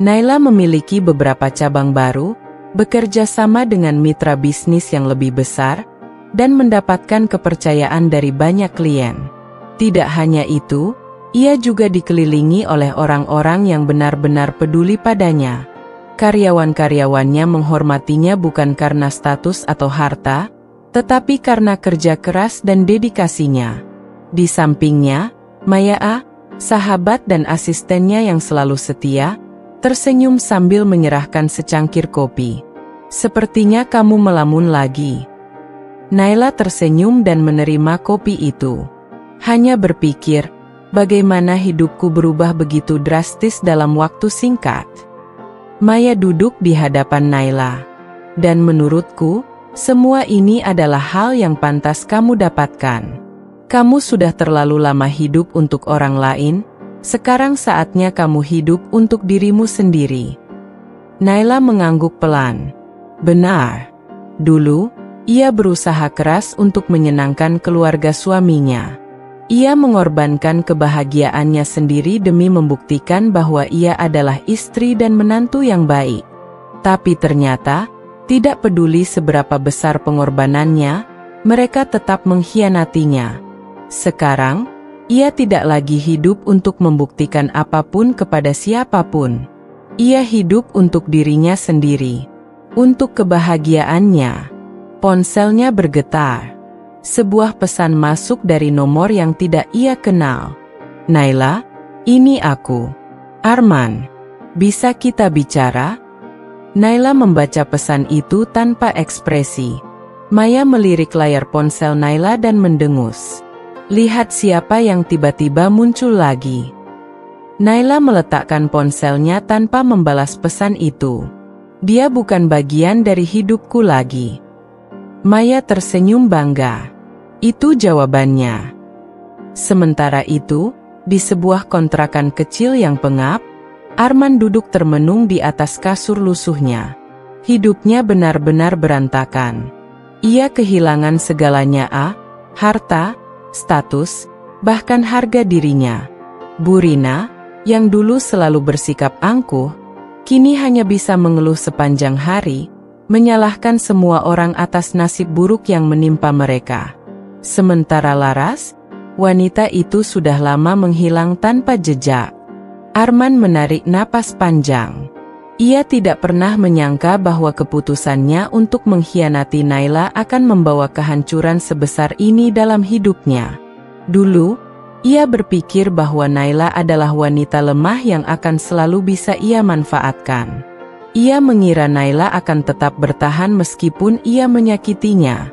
Naila memiliki beberapa cabang baru, bekerja sama dengan mitra bisnis yang lebih besar, dan mendapatkan kepercayaan dari banyak klien. Tidak hanya itu, ia juga dikelilingi oleh orang-orang yang benar-benar peduli padanya. Karyawan-karyawannya menghormatinya bukan karena status atau harta, tetapi karena kerja keras dan dedikasinya. Di sampingnya, Maya, sahabat dan asistennya yang selalu setia, tersenyum sambil menyerahkan secangkir kopi. "Sepertinya kamu melamun lagi." Naila tersenyum dan menerima kopi itu. Hanya berpikir, bagaimana hidupku berubah begitu drastis dalam waktu singkat. Maya duduk di hadapan Naila. "Dan menurutku, semua ini adalah hal yang pantas kamu dapatkan. Kamu sudah terlalu lama hidup untuk orang lain, sekarang saatnya kamu hidup untuk dirimu sendiri." Naila mengangguk pelan. Benar. Dulu, ia berusaha keras untuk menyenangkan keluarga suaminya. Ia mengorbankan kebahagiaannya sendiri demi membuktikan bahwa ia adalah istri dan menantu yang baik. Tapi ternyata, tidak peduli seberapa besar pengorbanannya, mereka tetap mengkhianatinya. Sekarang, ia tidak lagi hidup untuk membuktikan apapun kepada siapapun. Ia hidup untuk dirinya sendiri. Untuk kebahagiaannya. Ponselnya bergetar. Sebuah pesan masuk dari nomor yang tidak ia kenal. "Naila, ini aku. Arman. Bisa kita bicara?" Naila membaca pesan itu tanpa ekspresi. Maya melirik layar ponsel Naila dan mendengus. Lihat siapa yang tiba-tiba muncul lagi. Naila meletakkan ponselnya tanpa membalas pesan itu. "Dia bukan bagian dari hidupku lagi." Maya tersenyum bangga. Itu jawabannya. Sementara itu, Di sebuah kontrakan kecil yang pengap, Arman duduk termenung di atas kasur lusuhnya. Hidupnya benar-benar berantakan. Ia kehilangan segalanya, harta, status, bahkan harga dirinya. Bu Rina, yang dulu selalu bersikap angkuh, kini hanya bisa mengeluh sepanjang hari, menyalahkan semua orang atas nasib buruk yang menimpa mereka. Sementara Laras, wanita itu sudah lama menghilang tanpa jejak. Arman menarik napas panjang. Ia tidak pernah menyangka bahwa keputusannya untuk mengkhianati Naila akan membawa kehancuran sebesar ini dalam hidupnya. Dulu, ia berpikir bahwa Naila adalah wanita lemah yang akan selalu bisa ia manfaatkan. Ia mengira Naila akan tetap bertahan meskipun ia menyakitinya.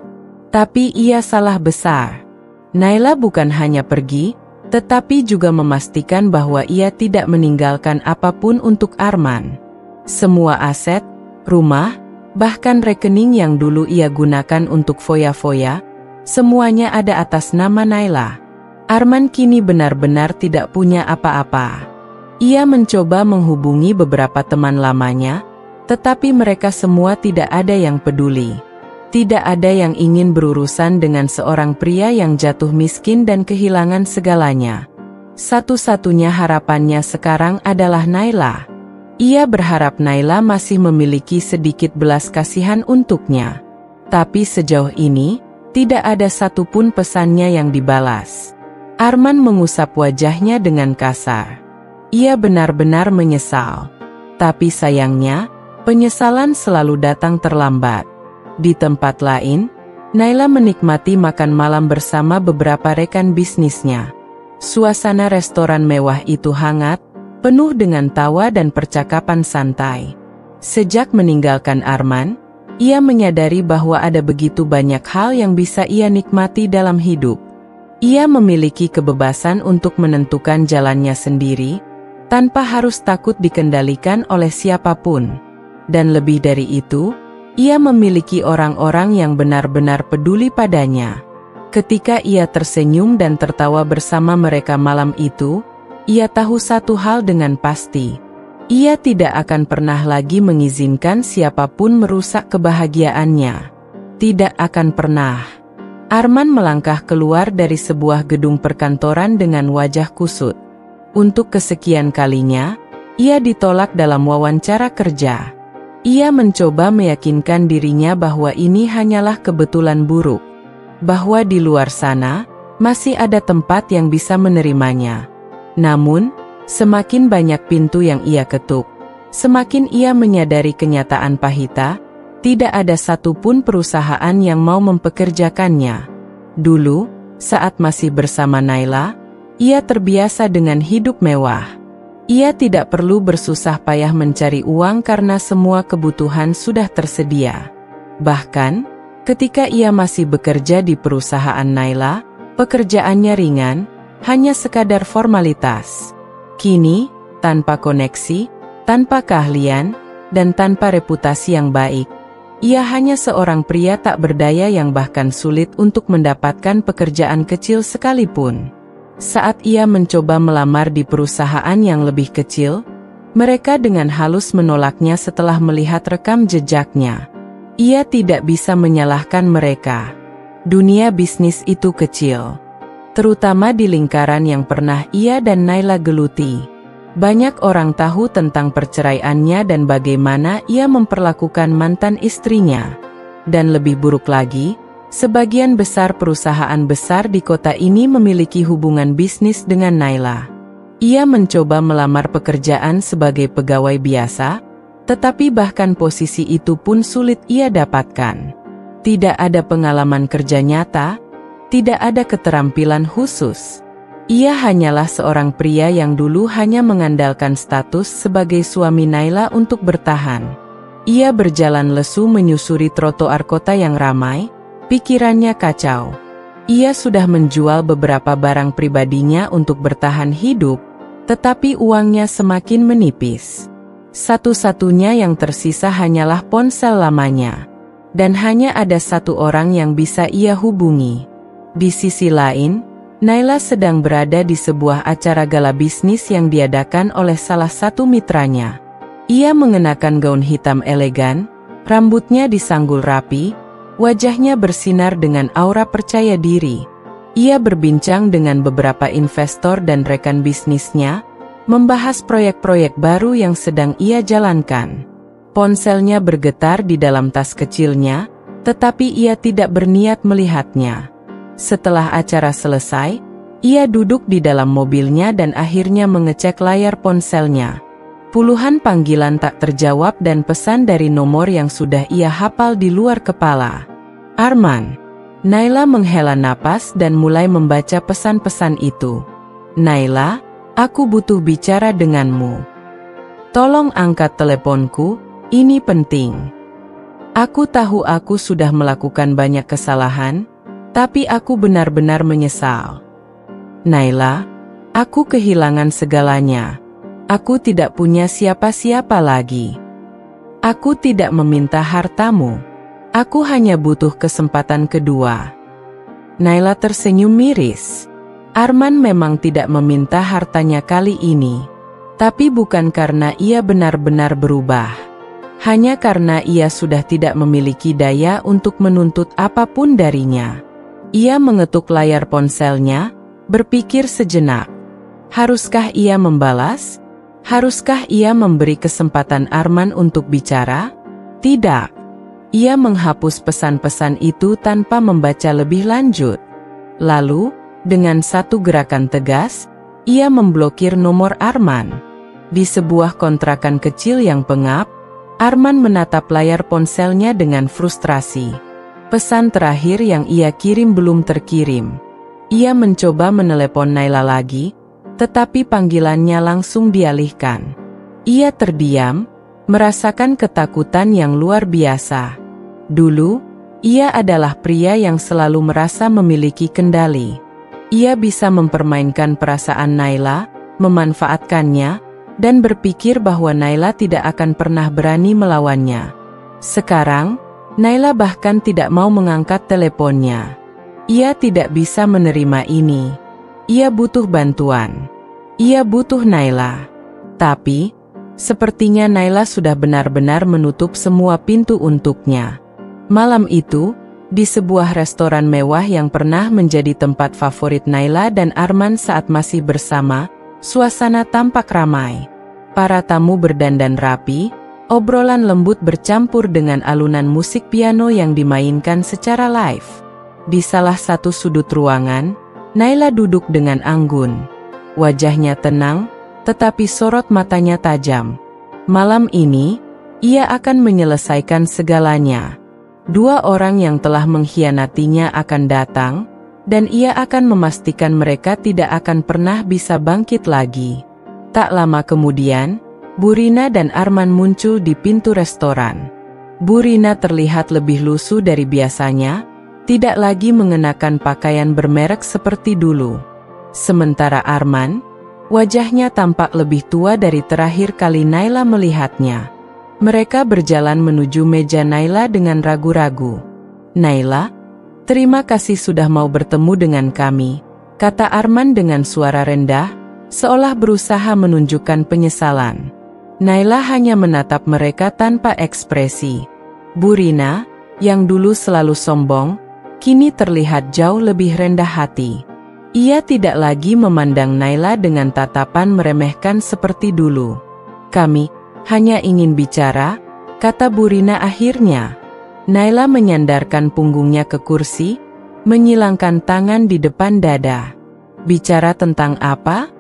Tapi ia salah besar. Naila bukan hanya pergi, tetapi juga memastikan bahwa ia tidak meninggalkan apapun untuk Arman. Semua aset, rumah, bahkan rekening yang dulu ia gunakan untuk foya-foya, semuanya ada atas nama Naila. Arman kini benar-benar tidak punya apa-apa. Ia mencoba menghubungi beberapa teman lamanya, tetapi mereka semua tidak ada yang peduli. Tidak ada yang ingin berurusan dengan seorang pria yang jatuh miskin dan kehilangan segalanya. Satu-satunya harapannya sekarang adalah Naila. Ia berharap Naila masih memiliki sedikit belas kasihan untuknya. Tapi sejauh ini, tidak ada satupun pesannya yang dibalas. Arman mengusap wajahnya dengan kasar. Ia benar-benar menyesal. Tapi sayangnya, penyesalan selalu datang terlambat. Di tempat lain, Naila menikmati makan malam bersama beberapa rekan bisnisnya. Suasana restoran mewah itu hangat, penuh dengan tawa dan percakapan santai. Sejak meninggalkan Arman, ia menyadari bahwa ada begitu banyak hal yang bisa ia nikmati dalam hidup. Ia memiliki kebebasan untuk menentukan jalannya sendiri, tanpa harus takut dikendalikan oleh siapapun. Dan lebih dari itu, ia memiliki orang-orang yang benar-benar peduli padanya. Ketika ia tersenyum dan tertawa bersama mereka malam itu, ia tahu satu hal dengan pasti. Ia tidak akan pernah lagi mengizinkan siapapun merusak kebahagiaannya. Tidak akan pernah. Arman melangkah keluar dari sebuah gedung perkantoran dengan wajah kusut. Untuk kesekian kalinya, ia ditolak dalam wawancara kerja. Ia mencoba meyakinkan dirinya bahwa ini hanyalah kebetulan buruk. Bahwa di luar sana, masih ada tempat yang bisa menerimanya. Namun, semakin banyak pintu yang ia ketuk, semakin ia menyadari kenyataan pahita, tidak ada satupun perusahaan yang mau mempekerjakannya. Dulu, saat masih bersama Naila, ia terbiasa dengan hidup mewah. Ia tidak perlu bersusah payah mencari uang karena semua kebutuhan sudah tersedia. Bahkan, ketika ia masih bekerja di perusahaan Naila, pekerjaannya ringan, hanya sekadar formalitas. Kini, tanpa koneksi, tanpa keahlian, dan tanpa reputasi yang baik, ia hanya seorang pria tak berdaya yang bahkan sulit untuk mendapatkan pekerjaan kecil sekalipun. Saat ia mencoba melamar di perusahaan yang lebih kecil, mereka dengan halus menolaknya setelah melihat rekam jejaknya. Ia tidak bisa menyalahkan mereka. Dunia bisnis itu kecil, terutama di lingkaran yang pernah ia dan Naila geluti. Banyak orang tahu tentang perceraiannya dan bagaimana ia memperlakukan mantan istrinya. Dan lebih buruk lagi, sebagian besar perusahaan besar di kota ini memiliki hubungan bisnis dengan Naila. Ia mencoba melamar pekerjaan sebagai pegawai biasa, tetapi bahkan posisi itu pun sulit ia dapatkan. Tidak ada pengalaman kerja nyata, tidak ada keterampilan khusus. Ia hanyalah seorang pria yang dulu hanya mengandalkan status sebagai suami Naila untuk bertahan. Ia berjalan lesu menyusuri trotoar kota yang ramai, pikirannya kacau. Ia sudah menjual beberapa barang pribadinya untuk bertahan hidup, tetapi uangnya semakin menipis. Satu-satunya yang tersisa hanyalah ponsel lamanya. Dan hanya ada satu orang yang bisa ia hubungi. Di sisi lain, Naila sedang berada di sebuah acara gala bisnis yang diadakan oleh salah satu mitranya. Ia mengenakan gaun hitam elegan, rambutnya disanggul rapi, wajahnya bersinar dengan aura percaya diri. Ia berbincang dengan beberapa investor dan rekan bisnisnya, membahas proyek-proyek baru yang sedang ia jalankan. Ponselnya bergetar di dalam tas kecilnya, tetapi ia tidak berniat melihatnya. Setelah acara selesai, ia duduk di dalam mobilnya dan akhirnya mengecek layar ponselnya. Puluhan panggilan tak terjawab dan pesan dari nomor yang sudah ia hafal di luar kepala. Arman. Naila menghela napas dan mulai membaca pesan-pesan itu. Naila, aku butuh bicara denganmu. Tolong angkat teleponku, ini penting. Aku tahu aku sudah melakukan banyak kesalahan, tapi aku benar-benar menyesal. Naila, aku kehilangan segalanya. Aku tidak punya siapa-siapa lagi. Aku tidak meminta hartamu. Aku hanya butuh kesempatan kedua. Naila tersenyum miris. Arman memang tidak meminta hartanya kali ini. Tapi bukan karena ia benar-benar berubah. Hanya karena ia sudah tidak memiliki daya untuk menuntut apapun darinya. Ia mengetuk layar ponselnya, berpikir sejenak. Haruskah ia membalas? Haruskah ia memberi kesempatan Arman untuk bicara? Tidak. Ia menghapus pesan-pesan itu tanpa membaca lebih lanjut. Lalu, dengan satu gerakan tegas, ia memblokir nomor Arman. Di sebuah kontrakan kecil yang pengap, Arman menatap layar ponselnya dengan frustrasi. Pesan terakhir yang ia kirim belum terkirim. Ia mencoba menelepon Naila lagi, tetapi panggilannya langsung dialihkan. Ia terdiam, merasakan ketakutan yang luar biasa. Dulu, ia adalah pria yang selalu merasa memiliki kendali. Ia bisa mempermainkan perasaan Naila, memanfaatkannya, dan berpikir bahwa Naila tidak akan pernah berani melawannya. Sekarang, Naila bahkan tidak mau mengangkat teleponnya. Ia tidak bisa menerima ini. Ia butuh bantuan. Ia butuh Naila. Tapi, sepertinya Naila sudah benar-benar menutup semua pintu untuknya. Malam itu, di sebuah restoran mewah yang pernah menjadi tempat favorit Naila dan Arman saat masih bersama, suasana tampak ramai. Para tamu berdandan rapi, obrolan lembut bercampur dengan alunan musik piano yang dimainkan secara live. Di salah satu sudut ruangan, Naila duduk dengan anggun. Wajahnya tenang, tetapi sorot matanya tajam. Malam ini, ia akan menyelesaikan segalanya. Dua orang yang telah mengkhianatinya akan datang, dan ia akan memastikan mereka tidak akan pernah bisa bangkit lagi. Tak lama kemudian, Burina dan Arman muncul di pintu restoran. Burina terlihat lebih lusuh dari biasanya, tidak lagi mengenakan pakaian bermerek seperti dulu. Sementara Arman, wajahnya tampak lebih tua dari terakhir kali Naila melihatnya. Mereka berjalan menuju meja Naila dengan ragu-ragu. Naila, terima kasih sudah mau bertemu dengan kami, kata Arman dengan suara rendah, seolah berusaha menunjukkan penyesalan. Naila hanya menatap mereka tanpa ekspresi. Burina, yang dulu selalu sombong, kini terlihat jauh lebih rendah hati. Ia tidak lagi memandang Naila dengan tatapan meremehkan seperti dulu. Kami hanya ingin bicara, kata Burina akhirnya. Naila menyandarkan punggungnya ke kursi, menyilangkan tangan di depan dada. Bicara tentang apa?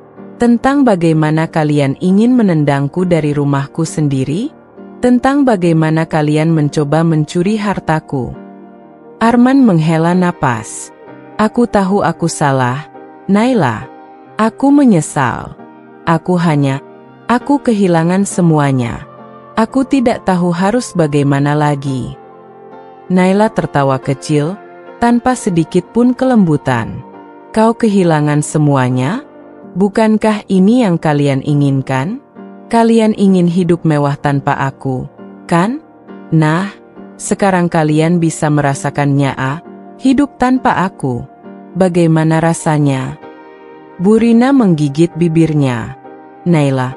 Tentang bagaimana kalian ingin menendangku dari rumahku sendiri? Tentang bagaimana kalian mencoba mencuri hartaku? Arman menghela napas. Aku tahu aku salah, Naila. Aku menyesal. Aku kehilangan semuanya. Aku tidak tahu harus bagaimana lagi. Naila tertawa kecil, tanpa sedikit pun kelembutan. Kau kehilangan semuanya? Bukankah ini yang kalian inginkan? Kalian ingin hidup mewah tanpa aku, kan? Nah, sekarang kalian bisa merasakannya, hidup tanpa aku. Bagaimana rasanya? Bu Rina menggigit bibirnya. Naila,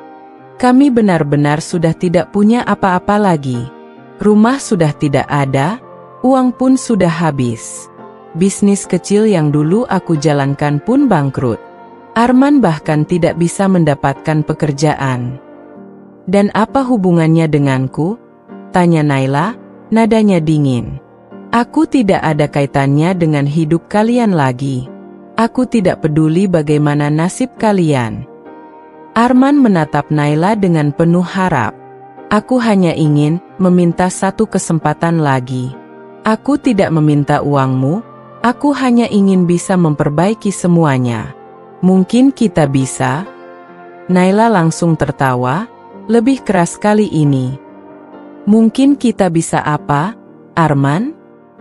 kami benar-benar sudah tidak punya apa-apa lagi. Rumah sudah tidak ada, uang pun sudah habis. Bisnis kecil yang dulu aku jalankan pun bangkrut. Arman bahkan tidak bisa mendapatkan pekerjaan. Dan apa hubungannya denganku? Tanya Naila, nadanya dingin. Aku tidak ada kaitannya dengan hidup kalian lagi. Aku tidak peduli bagaimana nasib kalian. Arman menatap Naila dengan penuh harap. Aku hanya ingin meminta satu kesempatan lagi. Aku tidak meminta uangmu, aku hanya ingin bisa memperbaiki semuanya. Mungkin kita bisa? Naila langsung tertawa, lebih keras kali ini. Mungkin kita bisa apa, Arman?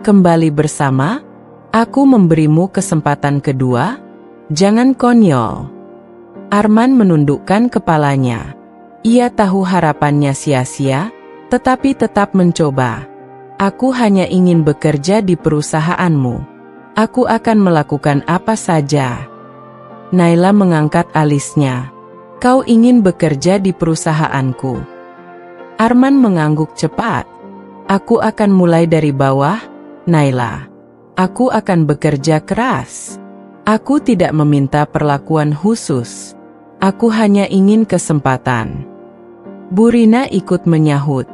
Kembali bersama? Aku memberimu kesempatan kedua? Jangan konyol. Arman menundukkan kepalanya. Ia tahu harapannya sia-sia, tetapi tetap mencoba. Aku hanya ingin bekerja di perusahaanmu. Aku akan melakukan apa saja. Naila mengangkat alisnya. Kau ingin bekerja di perusahaanku? Arman mengangguk cepat. Aku akan mulai dari bawah, Naila. Aku akan bekerja keras. Aku tidak meminta perlakuan khusus. Aku hanya ingin kesempatan. Bu Rina ikut menyahut.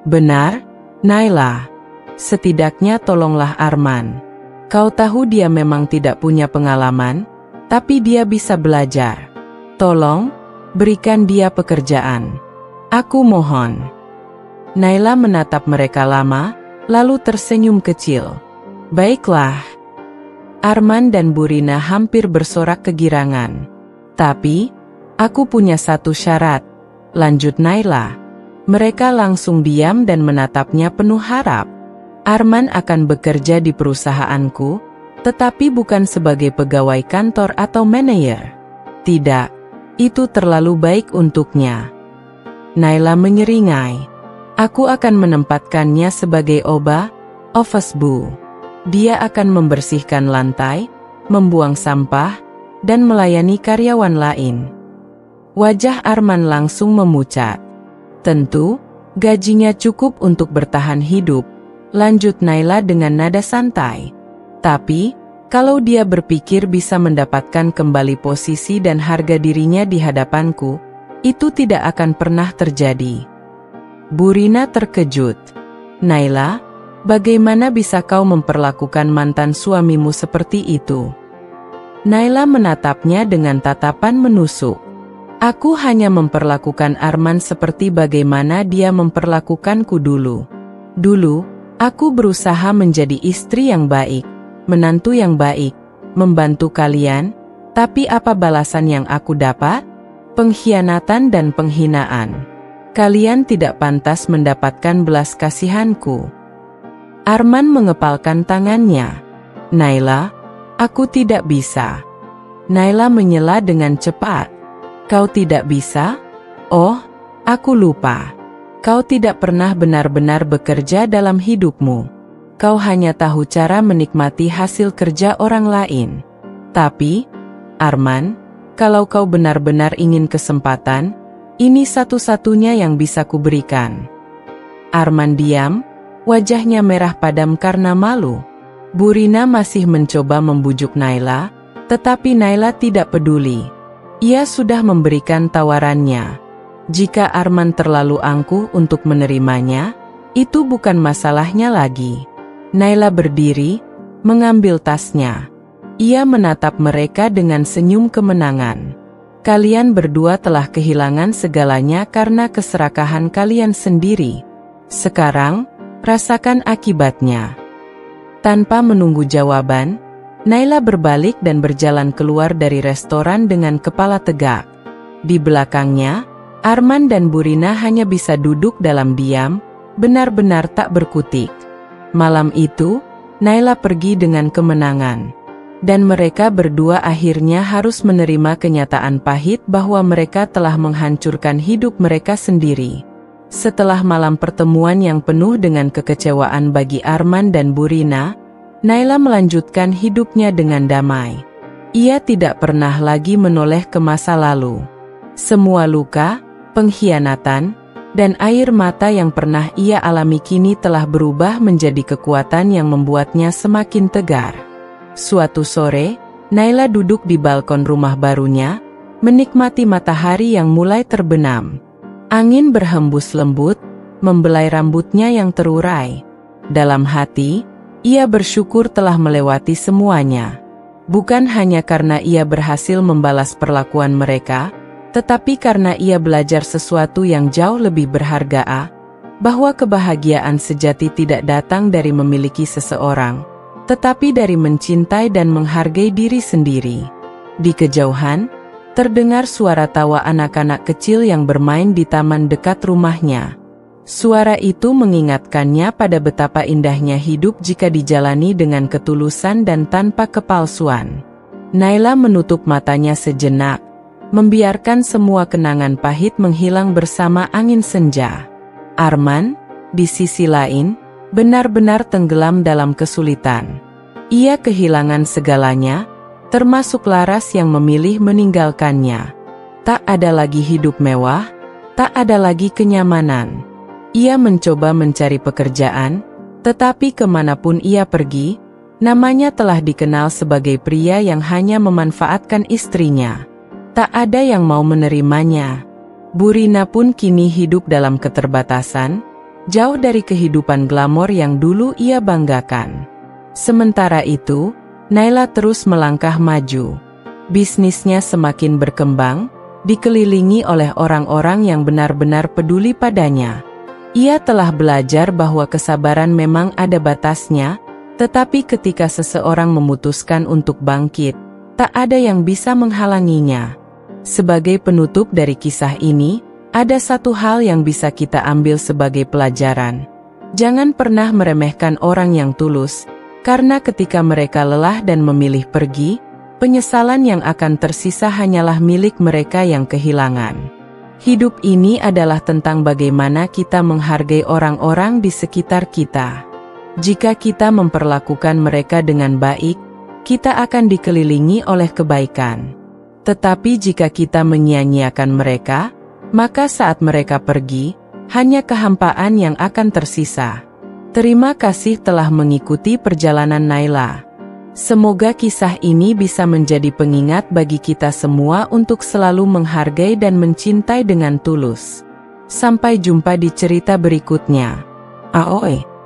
Benar, Naila. Setidaknya tolonglah Arman. Kau tahu dia memang tidak punya pengalaman, tapi dia bisa belajar. Tolong, berikan dia pekerjaan. Aku mohon. Naila menatap mereka lama, lalu tersenyum kecil. Baiklah. Arman dan Bu Rina hampir bersorak kegirangan. Tapi, aku punya satu syarat, lanjut Naila. Mereka langsung diam dan menatapnya penuh harap. Arman akan bekerja di perusahaanku, tetapi bukan sebagai pegawai kantor atau manajer. Tidak, itu terlalu baik untuknya. Naila menyeringai. Aku akan menempatkannya sebagai office bu. Dia akan membersihkan lantai, membuang sampah, dan melayani karyawan lain. Wajah Arman langsung memucat. Tentu, gajinya cukup untuk bertahan hidup, lanjut Naila dengan nada santai. Tapi, kalau dia berpikir bisa mendapatkan kembali posisi dan harga dirinya di hadapanku, itu tidak akan pernah terjadi. Bu Rina terkejut. Naila, bagaimana bisa kau memperlakukan mantan suamimu seperti itu? Naila menatapnya dengan tatapan menusuk. Aku hanya memperlakukan Arman seperti bagaimana dia memperlakukanku dulu. Dulu, aku berusaha menjadi istri yang baik, menantu yang baik, membantu kalian, tapi apa balasan yang aku dapat? Pengkhianatan dan penghinaan. Kalian tidak pantas mendapatkan belas kasihanku. Arman mengepalkan tangannya. Naila, aku tidak bisa. Naila menyela dengan cepat. Kau tidak bisa? Oh, aku lupa. Kau tidak pernah benar-benar bekerja dalam hidupmu. Kau hanya tahu cara menikmati hasil kerja orang lain. Tapi, Arman, kalau kau benar-benar ingin kesempatan, ini satu-satunya yang bisa kuberikan. Arman diam, wajahnya merah padam karena malu. Bu Rina masih mencoba membujuk Naila, tetapi Naila tidak peduli. Ia sudah memberikan tawarannya. Jika Arman terlalu angkuh untuk menerimanya, itu bukan masalahnya lagi. Naila berdiri, mengambil tasnya. Ia menatap mereka dengan senyum kemenangan. Kalian berdua telah kehilangan segalanya karena keserakahan kalian sendiri. Sekarang, rasakan akibatnya. Tanpa menunggu jawaban, Naila berbalik dan berjalan keluar dari restoran dengan kepala tegak. Di belakangnya, Arman dan Bu Rina hanya bisa duduk dalam diam, benar-benar tak berkutik. Malam itu, Naila pergi dengan kemenangan. Dan mereka berdua akhirnya harus menerima kenyataan pahit bahwa mereka telah menghancurkan hidup mereka sendiri. Setelah malam pertemuan yang penuh dengan kekecewaan bagi Arman dan Bu Rina, Naila melanjutkan hidupnya dengan damai. Ia tidak pernah lagi menoleh ke masa lalu. Semua luka, pengkhianatan, dan air mata yang pernah ia alami kini telah berubah menjadi kekuatan yang membuatnya semakin tegar. Suatu sore, Naila duduk di balkon rumah barunya, menikmati matahari yang mulai terbenam. Angin berhembus lembut, membelai rambutnya yang terurai. Dalam hati, ia bersyukur telah melewati semuanya. Bukan hanya karena ia berhasil membalas perlakuan mereka, tetapi karena ia belajar sesuatu yang jauh lebih berharga, bahwa kebahagiaan sejati tidak datang dari memiliki seseorang, tetapi dari mencintai dan menghargai diri sendiri. Di kejauhan, terdengar suara tawa anak-anak kecil yang bermain di taman dekat rumahnya. Suara itu mengingatkannya pada betapa indahnya hidup jika dijalani dengan ketulusan dan tanpa kepalsuan. Naila menutup matanya sejenak, membiarkan semua kenangan pahit menghilang bersama angin senja. Arman, di sisi lain, benar-benar tenggelam dalam kesulitan. Ia kehilangan segalanya, termasuk Laras yang memilih meninggalkannya. Tak ada lagi hidup mewah, tak ada lagi kenyamanan. Ia mencoba mencari pekerjaan, tetapi kemanapun ia pergi, namanya telah dikenal sebagai pria yang hanya memanfaatkan istrinya. Tak ada yang mau menerimanya. Bu Rina pun kini hidup dalam keterbatasan, jauh dari kehidupan glamor yang dulu ia banggakan. Sementara itu, Naila terus melangkah maju. Bisnisnya semakin berkembang, dikelilingi oleh orang-orang yang benar-benar peduli padanya. Ia telah belajar bahwa kesabaran memang ada batasnya, tetapi ketika seseorang memutuskan untuk bangkit, tak ada yang bisa menghalanginya. Sebagai penutup dari kisah ini, ada satu hal yang bisa kita ambil sebagai pelajaran. Jangan pernah meremehkan orang yang tulus, karena ketika mereka lelah dan memilih pergi, penyesalan yang akan tersisa hanyalah milik mereka yang kehilangan. Hidup ini adalah tentang bagaimana kita menghargai orang-orang di sekitar kita. Jika kita memperlakukan mereka dengan baik, kita akan dikelilingi oleh kebaikan. Tetapi jika kita menyia-nyiakan mereka, maka saat mereka pergi, hanya kehampaan yang akan tersisa. Terima kasih telah mengikuti perjalanan Naila. Semoga kisah ini bisa menjadi pengingat bagi kita semua untuk selalu menghargai dan mencintai dengan tulus. Sampai jumpa di cerita berikutnya. Aoi.